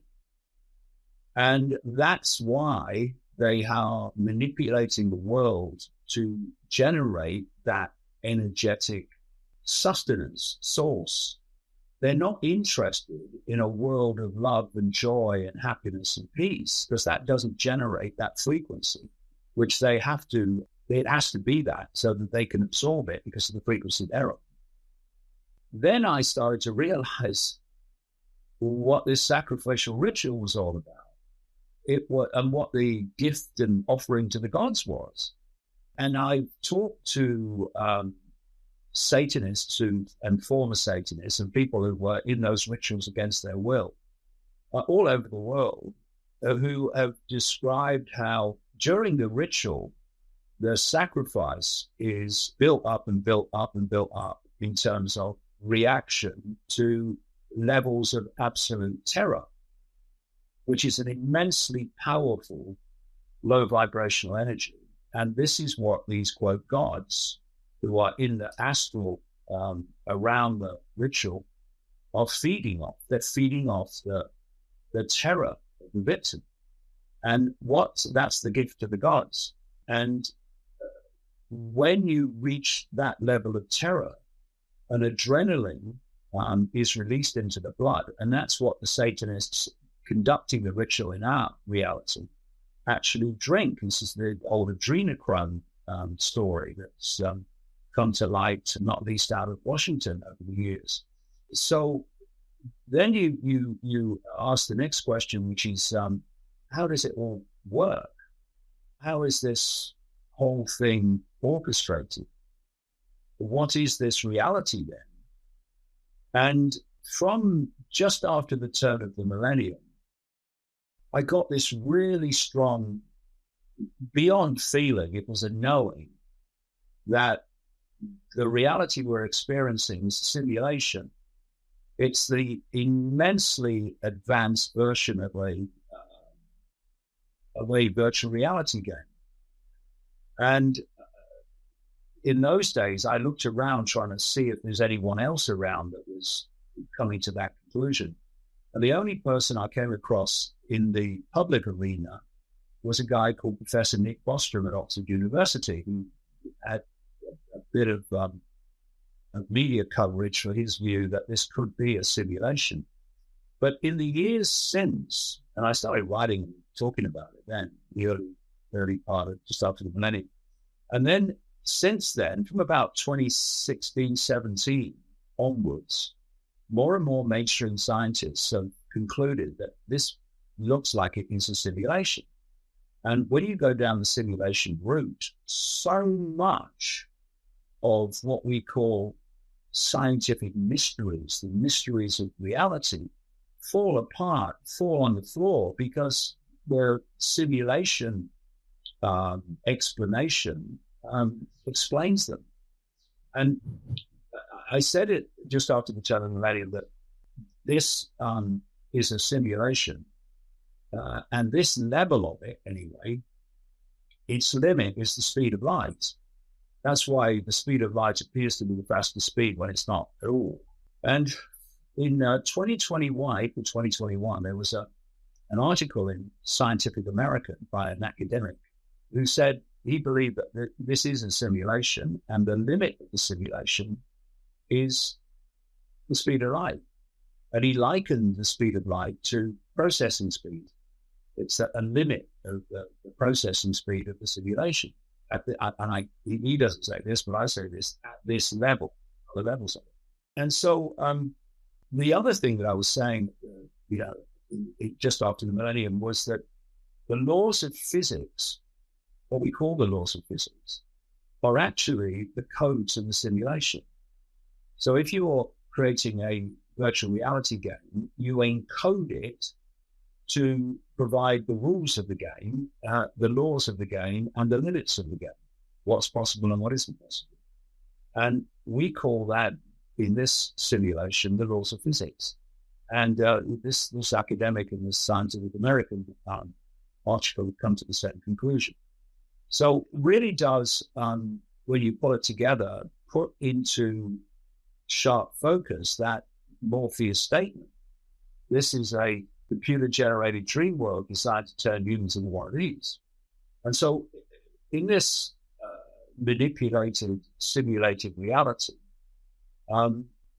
And that's why they are manipulating the world to generate that energetic sustenance source. They're not interested in a world of love and joy and happiness and peace, because that doesn't generate that frequency, which they have to, it has to be that so that they can absorb it because of the frequency error. Then I started to realize what this sacrificial ritual was all about. And what the gift and offering to the gods was. And I talked to Satanists and former Satanists and people who were in those rituals against their will all over the world, who have described how during the ritual, the sacrifice is built up and built up and built up in terms of reaction to levels of absolute terror. which is an immensely powerful low vibrational energy. And this is what these, quote, gods who are in the astral around the ritual are feeding off. They're feeding off the terror of the victim. And that's the gift of the gods. And when you reach that level of terror, an adrenaline is released into the blood. And that's what the Satanists conducting the ritual in our reality actually drink. This is the old adrenochrome story that's come to light, not least out of Washington over the years. So then you ask the next question, which is, how does it all work? How is this whole thing orchestrated? What is this reality then? And from just after the turn of the millennium, I got this really strong, beyond feeling, it was a knowing that the reality we're experiencing is a simulation. It's the immensely advanced version of a virtual reality game. And in those days, I looked around trying to see if there's anyone else around that was coming to that conclusion. And the only person I came across in the public arena was a guy called Professor Nick Bostrom at Oxford University, who had a bit of media coverage for his view that this could be a simulation. But in the years since, and I started writing and talking about it then, the early part of just after the millennium. And then since then, from about 2016, 17 onwards, more and more mainstream scientists have concluded that this looks like it is a simulation. And when you go down the simulation route, so much of what we call scientific mysteries, the mysteries of reality, fall apart, fall on the floor, because their simulation explanation explains them. And I said it just after the turn of the millennium that this is a simulation, and this level of it, anyway, its limit is the speed of light. That's why the speed of light appears to be the fastest speed when it's not at all. And in 2021, April 2021, there was an article in Scientific American by an academic who said he believed that this is a simulation, and the limit of the simulation is the speed of light. And he likened the speed of light to processing speed. It's a limit of the processing speed of the simulation. He doesn't say this, but I say this at this level, the levels of it. And so the other thing that I was saying, just after the millennium, was that the laws of physics, what we call the laws of physics, are actually the codes of the simulation. So if you're creating a virtual reality game, you encode it to provide the rules of the game, the laws of the game, and the limits of the game, what's possible and what isn't possible. And we call that, in this simulation, the laws of physics. And this academic in this Scientific American article have come to the same conclusion. So really does, when you pull it together, put into sharp focus that Morpheus statement. This is a computer-generated dream world designed to turn humans into what it is. And so in this manipulated, simulated reality,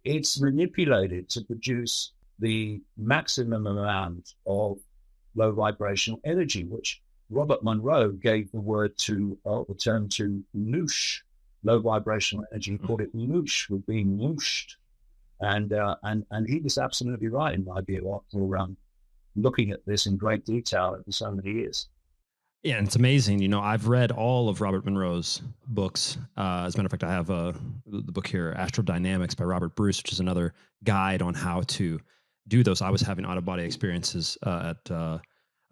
it's manipulated to produce the maximum amount of low vibrational energy, which Robert Monroe gave the term to loosh, low vibrational energy. He called it loosh, we're being looshed. And he was absolutely right in my view after looking at this in great detail for so many years. Yeah, and it's amazing. I've read all of Robert Monroe's books. As a matter of fact, I have the book here, Astrodynamics by Robert Bruce, which is another guide on how to do those. I was having out-of-body experiences at a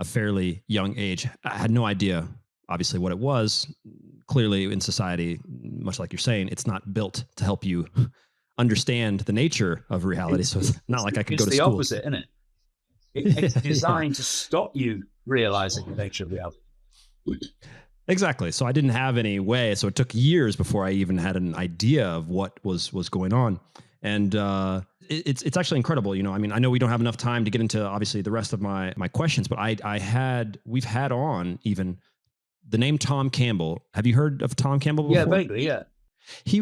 fairly young age. I had no idea, obviously, what it was. Clearly, in society, much like you're saying, it's not built to help you understand the nature of reality. So it's not like I could go to school. It's the opposite, isn't it? It's designed to stop you realizing the nature of reality. Exactly. So I didn't have any way. So it took years before I even had an idea of what was going on. And it's actually incredible. You know, I mean, I know we don't have enough time to get into obviously the rest of my questions, but we've had on even the name Tom Campbell. Have you heard of Tom Campbell before? Yeah, vaguely, yeah. He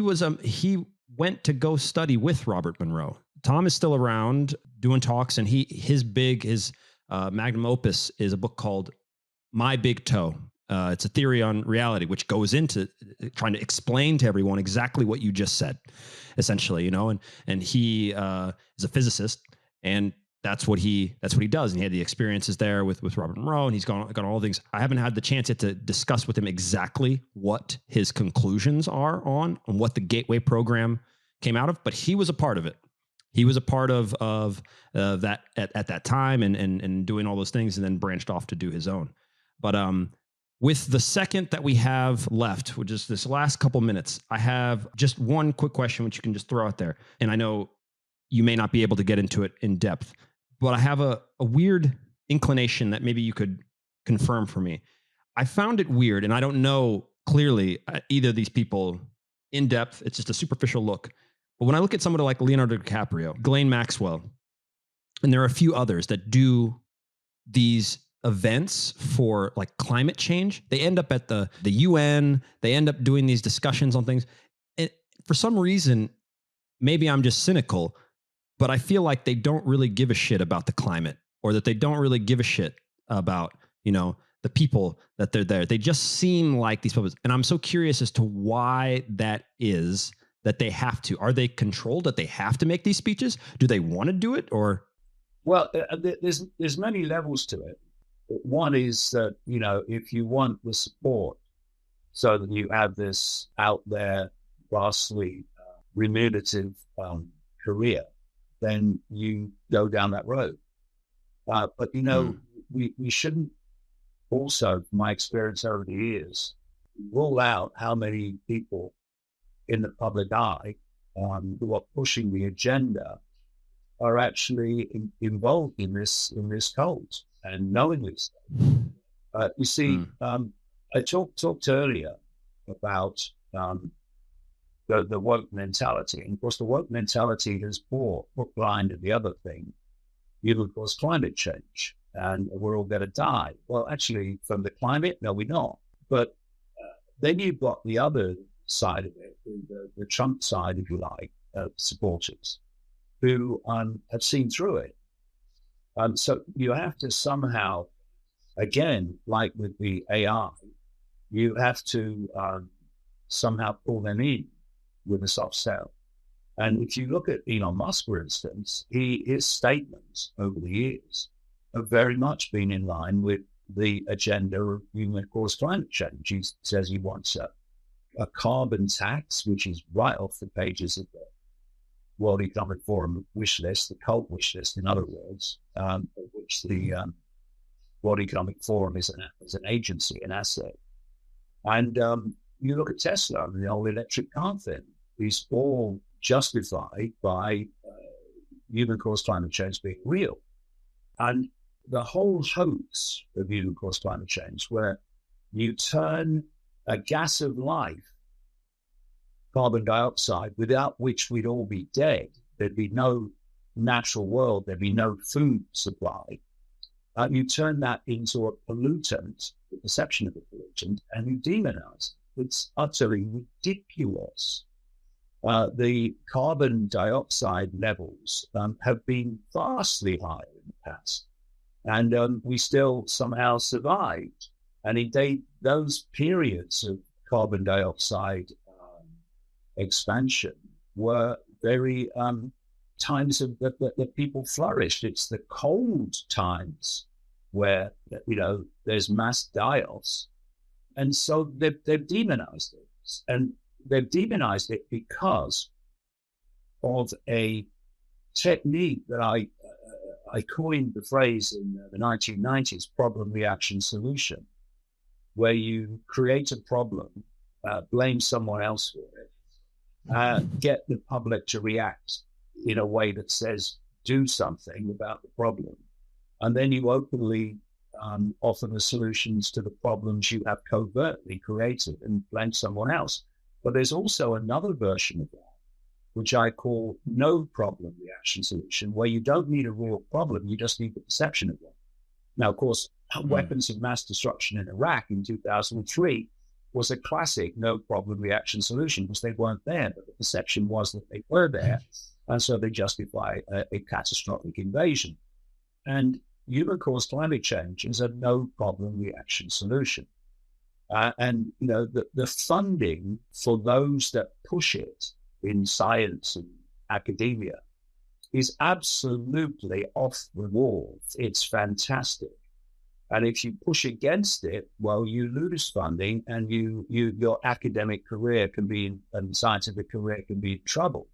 went to go study with Robert Monroe. Tom is still around doing talks, and his magnum opus is a book called My Big Toe. It's a theory on reality, which goes into trying to explain to everyone exactly what you just said, essentially, you know, and he is a physicist, and that's what he does. And he had the experiences there with Robert Monroe, and he's got all things. I haven't had the chance yet to discuss with him exactly what his conclusions are on what the Gateway program came out of, but he was a part of it. He was a part of that at that time and doing all those things, and then branched off to do his own. But with the second that we have left, which is this last couple minutes, I have just one quick question, which you can just throw out there. And I know you may not be able to get into it in depth, but I have a weird inclination that maybe you could confirm for me. I found it weird, and I don't know clearly either of these people in depth. It's just a superficial look. But when I look at somebody like Leonardo DiCaprio, Ghislaine Maxwell, and there are a few others that do these events for like climate change, they end up at the UN, they end up doing these discussions on things. And for some reason, maybe I'm just cynical, but I feel like they don't really give a shit about the climate, or that they don't really give a shit about, you know, the people that they're there. They just seem like these people. And I'm so curious as to why that is, that they have to. Are they controlled that they have to make these speeches? Do they want to do it? Or? Well, there's many levels to it. One is that, you know, if you want the support so that you have this out there vastly remunerative career, then you go down that road. But, you know, we shouldn't also, my experience over the years, rule out how many people in the public eye who are pushing the agenda are actually involved in this cult. And knowingly so. You see, I talked earlier about the woke mentality. And of course, the woke mentality has brought hook, line, and the other thing, of course, climate change. And we're all going to die. Well, actually, from the climate, no, we're not. But then you've got the other side of it, the Trump side, if you like, supporters, who have seen through it. So you have to somehow, again, like with the AI, you have to somehow pull them in with a soft sell. And if you look at Elon Musk, for instance, his statements over the years have very much been in line with the agenda of human caused climate change. He says he wants a carbon tax, which is right off the pages of the World Economic Forum wish list, the cult wish list, in other words, which the World Economic Forum is an agency, an asset. And you look at Tesla and the whole electric car thing, is all justified by human-caused climate change being real. And the whole hoax of human-caused climate change, where you turn a gas of life, carbon dioxide, without which we'd all be dead. There'd be no natural world. There'd be no food supply. You turn that into a pollutant, the perception of a pollutant, and you demonize it. It's utterly ridiculous. The carbon dioxide levels have been vastly higher in the past, and we still somehow survived. And indeed, those periods of carbon dioxide expansion were very times that people flourished. It's the cold times where, you know, there's mass die-offs. And so they've demonized it. And they've demonized it because of a technique that I coined the phrase in the 1990s, problem, reaction, solution, where you create a problem, blame someone else for it, get the public to react in a way that says, do something about the problem. and then you openly offer the solutions to the problems you have covertly created and blame someone else. But there's also another version of that, which I call no problem reaction solution, where you don't need a real problem, you just need the perception of one. Now, of course, weapons of mass destruction in Iraq in 2003 was a classic no problem reaction solution because they weren't there, but the perception was that they were there, and so they justify a catastrophic invasion. And human-caused climate change is a no-problem reaction solution. And you know the funding for those that push it in science and academia is absolutely off the wall. It's fantastic. And if you push against it, well, you lose funding, and your academic career can be and scientific career can be in trouble.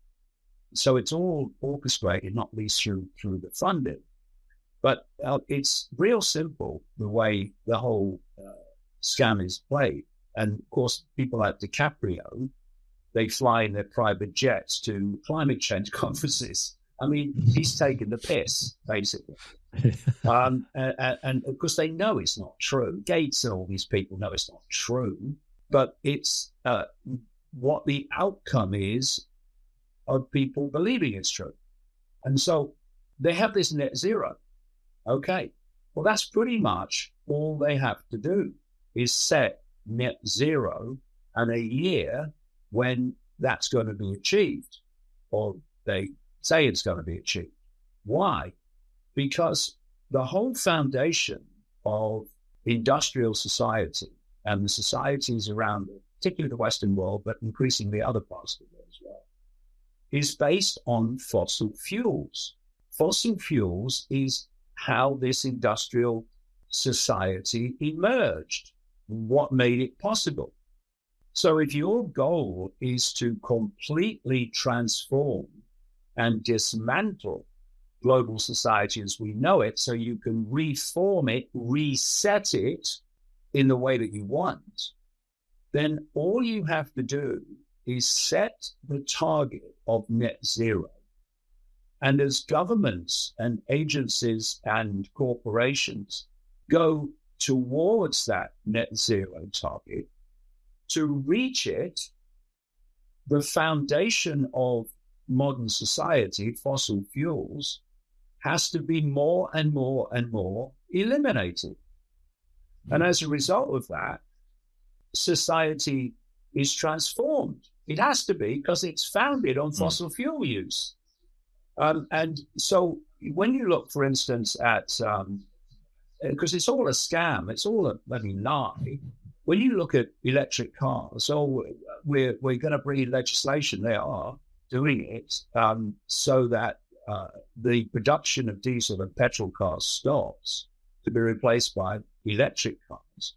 So it's all orchestrated, not least through the funding. But it's real simple the way the whole scam is played. And of course, people like DiCaprio, they fly in their private jets to climate change conferences. I mean, he's taking the piss, basically. And of course, they know it's not true. Gates and all these people know it's not true. But it's what the outcome is of people believing it's true. And so they have this net zero. Okay, well, that's pretty much all they have to do is set net zero and a year when that's going to be achieved, or they say it's going to be achieved. Why? Because the whole foundation of industrial society and the societies around it, particularly the Western world, but increasingly other parts of the world as well, is based on fossil fuels. Fossil fuels is how this industrial society emerged, what made it possible. So if your goal is to completely transform and dismantle global society as we know it, so you can reform it, reset it in the way that you want, then all you have to do is set the target of net zero. And as governments and agencies and corporations go towards that net zero target, to reach it, the foundation of modern society, fossil fuels, has to be more and more and more eliminated. And as a result of that, society is transformed. It has to be, because it's founded on fossil fuel use. And so when you look, for instance, at, because it's all a scam, it's all a bloody lie. When you look at electric cars, we're going to bring in legislation, they are doing it, so that the production of diesel and petrol cars stops to be replaced by electric cars.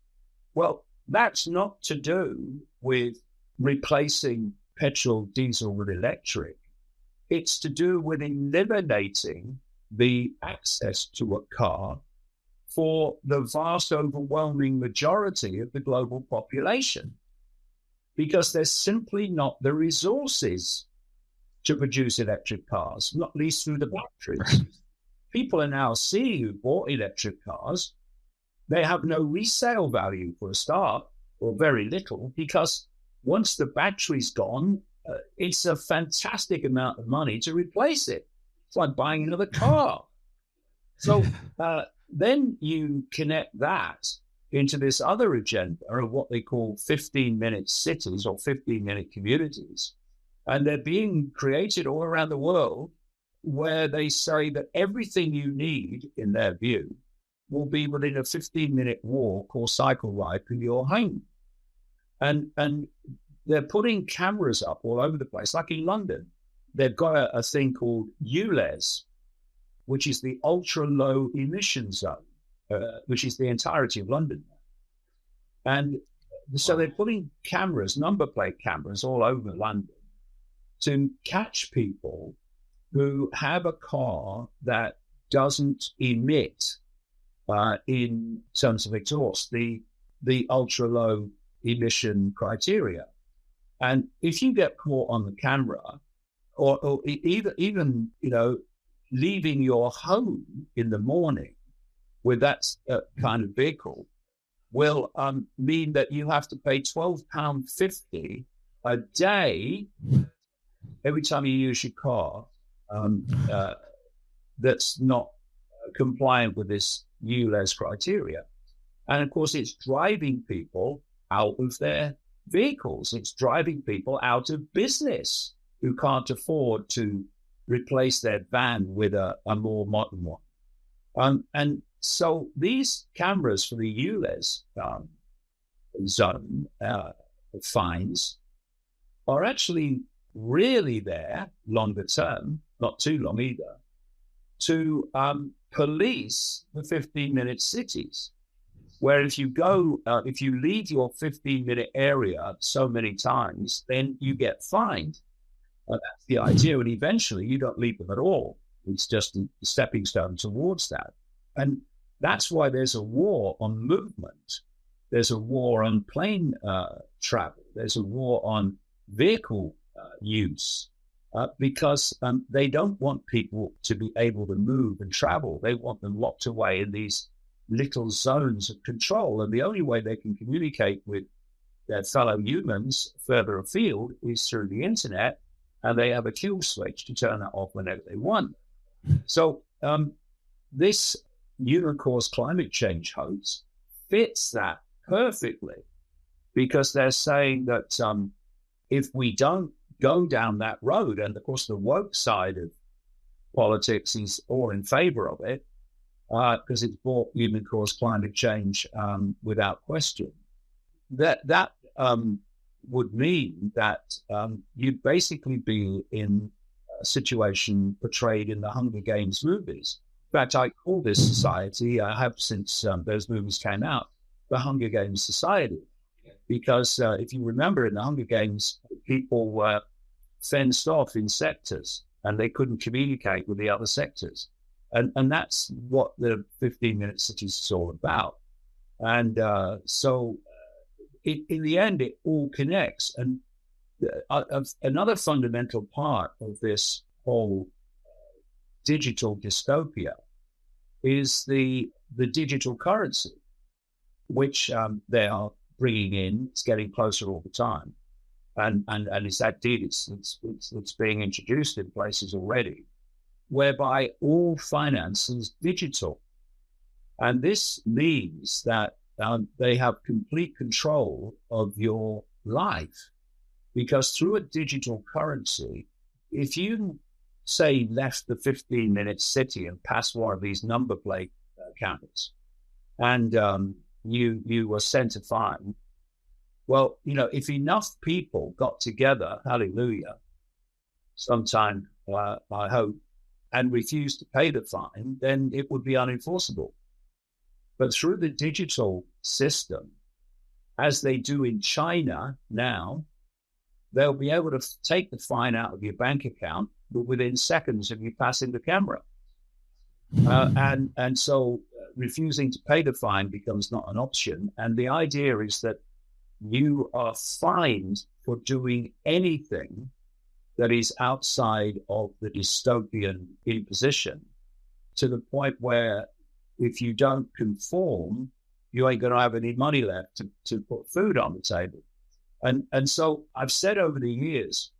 Well, that's not to do with replacing petrol, diesel with electric. It's to do with eliminating the access to a car for the vast, overwhelming majority of the global population, because there's simply not the resources to produce electric cars, not least through the batteries. People are now seeing who bought electric cars, they have no resale value for a start, or very little, because once the battery's gone, it's a fantastic amount of money to replace it. It's like buying another car. So then you connect that into this other agenda of what they call 15-minute cities or 15-minute communities. And they're being created all around the world, where they say that everything you need, in their view, will be within a 15-minute walk or cycle ride from your home. And they're putting cameras up all over the place, like in London. They've got a thing called ULEZ, which is the ultra-low emission zone, which is the entirety of London. And so they're putting cameras, number plate cameras, all over London to catch people who have a car that doesn't emit, in terms of exhaust, the ultra-low emission criteria. And if you get caught on the camera, or even leaving your home in the morning with that kind of vehicle will mean that you have to pay £12.50 a day every time you use your car that's not compliant with this ULEZ criteria. And of course, it's driving people out of their vehicles. It's driving people out of business who can't afford to replace their van with a more modern one. And so these cameras for the ULEZ zone fines are actually really there longer term, not too long either, to police the 15-minute cities. Where if you go, if you leave your 15-minute area so many times, then you get fined. That's the idea. And eventually you don't leave them at all. It's just a stepping stone towards that. And that's why there's a war on movement. There's a war on plane travel. There's a war on vehicle use because they don't want people to be able to move and travel. They want them locked away in these little zones of control. And the only way they can communicate with their fellow humans further afield is through the internet, and they have a kill switch to turn that off whenever they want. So this human-caused climate change hoax fits that perfectly, because they're saying that if we don't go down that road, and of course the woke side of politics is all in favor of it, because it's brought human-caused climate change without question, that would mean that you'd basically be in a situation portrayed in the Hunger Games movies. In fact, I call this society, I have since those movies came out, the Hunger Games Society. Because if you remember, in the Hunger Games, people were fenced off in sectors and they couldn't communicate with the other sectors. And that's what the 15-minute cities is all about. And so in the end, it all connects. And another fundamental part of this whole digital dystopia is the digital currency, which they are bringing in. It's getting closer all the time. And it's that deed, it's being introduced in places already, whereby all finance is digital. And this means that they have complete control of your life, because through a digital currency, if you say left the 15-minute city and passed one of these number plate cameras, and you were sent a fine, well, if enough people got together, hallelujah, sometime, I hope, and refused to pay the fine, then it would be unenforceable. But through the digital system, as they do in China now, they'll be able to take the fine out of your bank account within seconds of you passing the camera. And so refusing to pay the fine becomes not an option. And the idea is that you are fined for doing anything that is outside of the dystopian imposition, to the point where if you don't conform, you ain't going to have any money left to put food on the table. And so I've said over the years,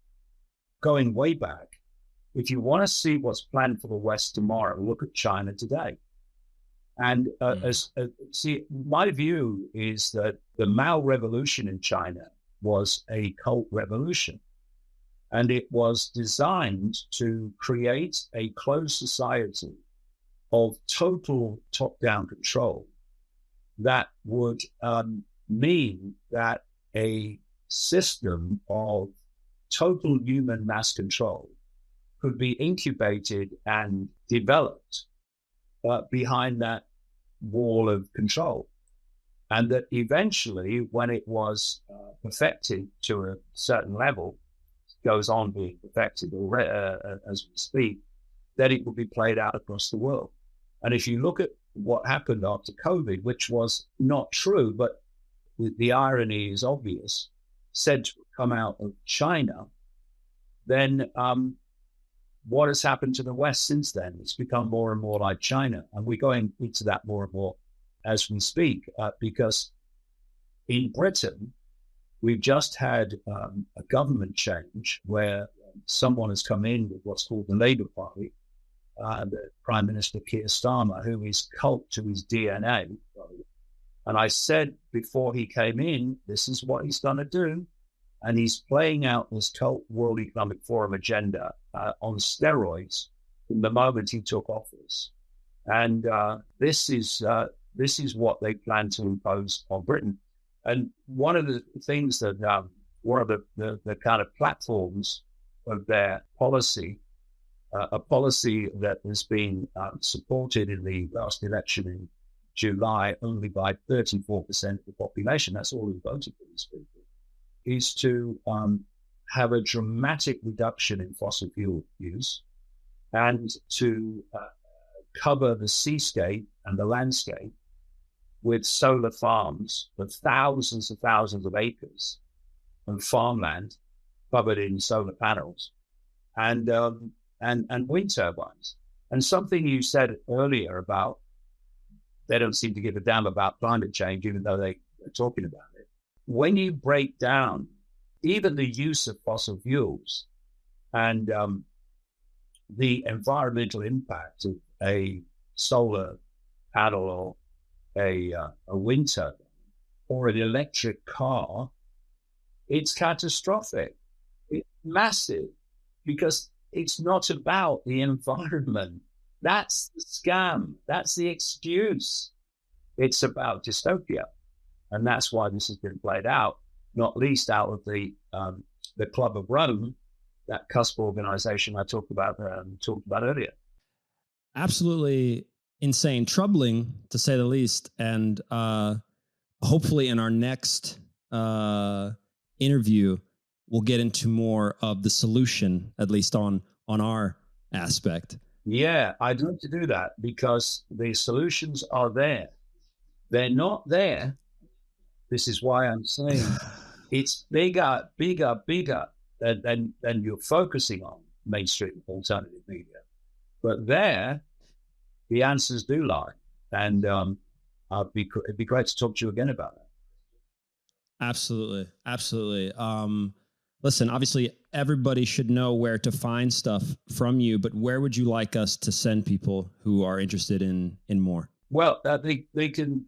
going way back, if you want to see what's planned for the West tomorrow, look at China today. And see, my view is that the Mao Revolution in China was a cult revolution. And it was designed to create a closed society of total top-down control that would mean that a system of total human mass control could be incubated and developed behind that wall of control. And that eventually, when it was perfected to a certain level, goes on being perfected as we speak, then it will be played out across the world. And if you look at what happened after COVID, which was not true, but the irony is obvious, said to come out of China, then what has happened to the West since then? It's become more and more like China. And we're going into that more and more as we speak, because in Britain, we've just had a government change where someone has come in with what's called the Labour Party, the Prime Minister Keir Starmer, who is cult to his DNA. And I said before he came in, this is what he's going to do. And he's playing out this cult World Economic Forum agenda on steroids from the moment he took office. And this is what they plan to impose on Britain. And one of the things that one of the kind of platforms of their policy, a policy that has been supported in the last election in July only by 34% of the population, that's all who voted for these people, is to have a dramatic reduction in fossil fuel use and to cover the seascape and the landscape with solar farms of thousands of acres of farmland covered in solar panels and wind turbines. And something you said earlier about they don't seem to give a damn about climate change, even though they're talking about it. When you break down even the use of fossil fuels and the environmental impact of a solar panel or a wind turbine or an electric car, it's catastrophic. It's massive because it's not about the environment. That's the scam. That's the excuse. It's about dystopia. And that's why this has been played out, not least out of the Club of Rome, that cusp organization I talked about earlier. Absolutely insane, troubling to say the least. And hopefully in our next interview, we'll get into more of the solution, at least on our aspect. Yeah, I'd love to do that because the solutions are there. They're not there. This is why I'm saying it's bigger than you're focusing on mainstream alternative media. But there, the answers do lie. And it'd be great to talk to you again about that. Absolutely. Absolutely. Listen, obviously everybody should know where to find stuff from you, but where would you like us to send people who are interested in more? Well, they can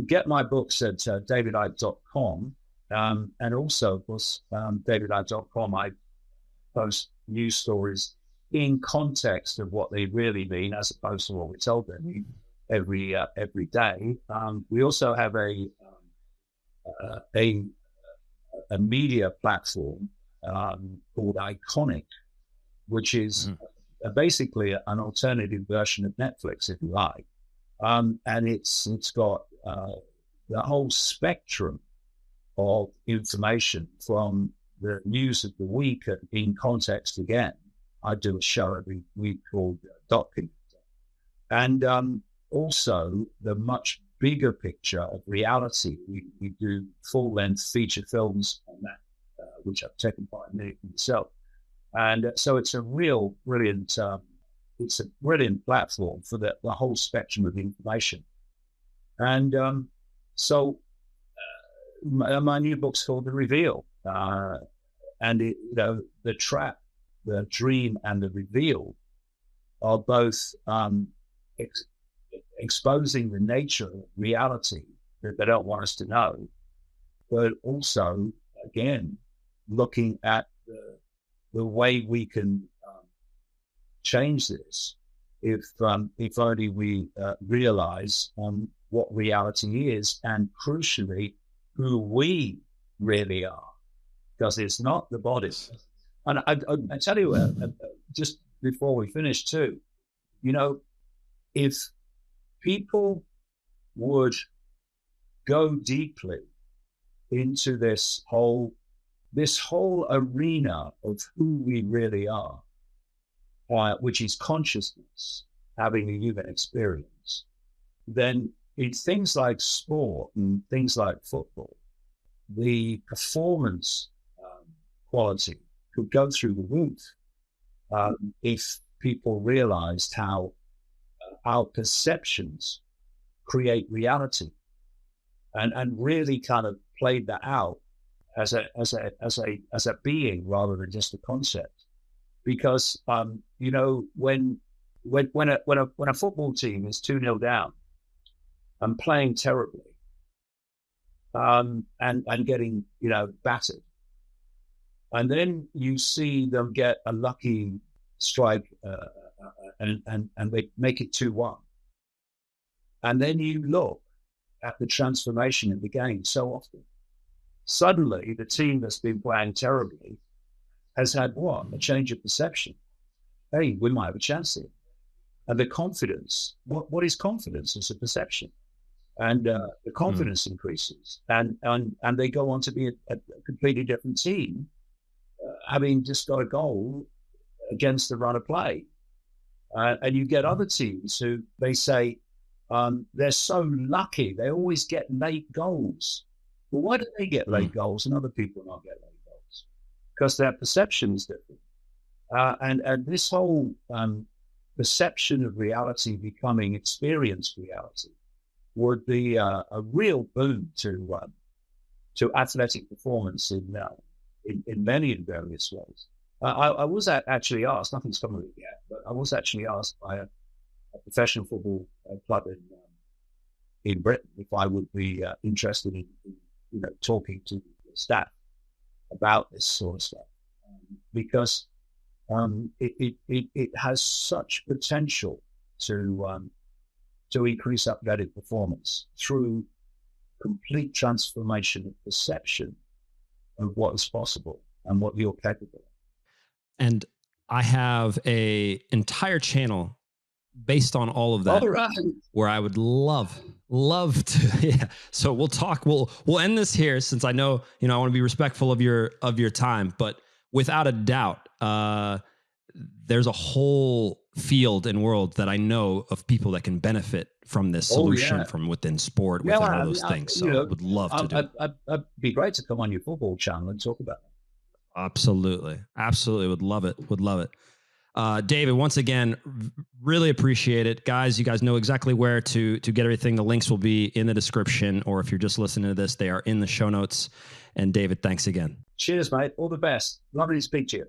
get my books at davidicke.com. And also, of course, davidicke.com, I post news stories in context of what they really mean, as opposed to what we're told they mean every day. We also have a media platform called Iconic, which is basically an alternative version of Netflix, if you like. And it's got the whole spectrum of information from the news of the week and in context again. I do a show every week called Document. And also the much bigger picture of reality. We do full-length feature films on that, which I've taken part in myself. And so it's a real brilliant, platform for the whole spectrum of information. And so my new book's called The Reveal. And the trap, the dream, and the reveal are both exposing the nature of reality that they don't want us to know, but also, again, looking at the way we can change this if only we realize what reality is and, crucially, who we really are, because it's not the body. And I tell you, just before we finish too, if people would go deeply into this whole arena of who we really are, which is consciousness, having a human experience, then in things like sport and things like football, the performance quality could go through the roof. if people realized how our perceptions create reality, and really kind of played that out as a being rather than just a concept. Because when a football team is 2-0 down and playing terribly, and getting battered, and then you see them get a lucky strike, and they make it 2-1, and then you look at the transformation in the game so often. Suddenly, the team that's been playing terribly has had a change of perception. Hey, we might have a chance here. And the confidence, what is confidence? It's a perception. And the confidence increases. And they go on to be a completely different team, having just got a goal against the run of play. And you get other teams who they say they're so lucky. They always get late goals. Well, why do they get late goals and other people not get late goals? Because their perception is different. And this whole perception of reality becoming experienced reality would be a real boon to athletic performance in many and various ways. I was actually asked, nothing's come of it yet, but I was actually asked by a professional football club in Britain if I would be interested in talking to the staff about this sort of stuff, because it has such potential to increase athletic performance through complete transformation of perception of what is possible and what you're capable of. And I have a entire channel based on all of that, where I would love to. Yeah. So we'll talk. We'll end this here, since I know I want to be respectful of your time. But without a doubt, there's a whole field and world that I know of people that can benefit from this solution from within sport, within all those things. So I would love to do it. It'd be great to come on your football channel and talk about it. Absolutely. Would love it. David, once again, really appreciate it. Guys, you guys know exactly where to get everything. The links will be in the description, or if you're just listening to this, they are in the show notes. And David, thanks again. Cheers, mate. All the best. Lovely to speak to you.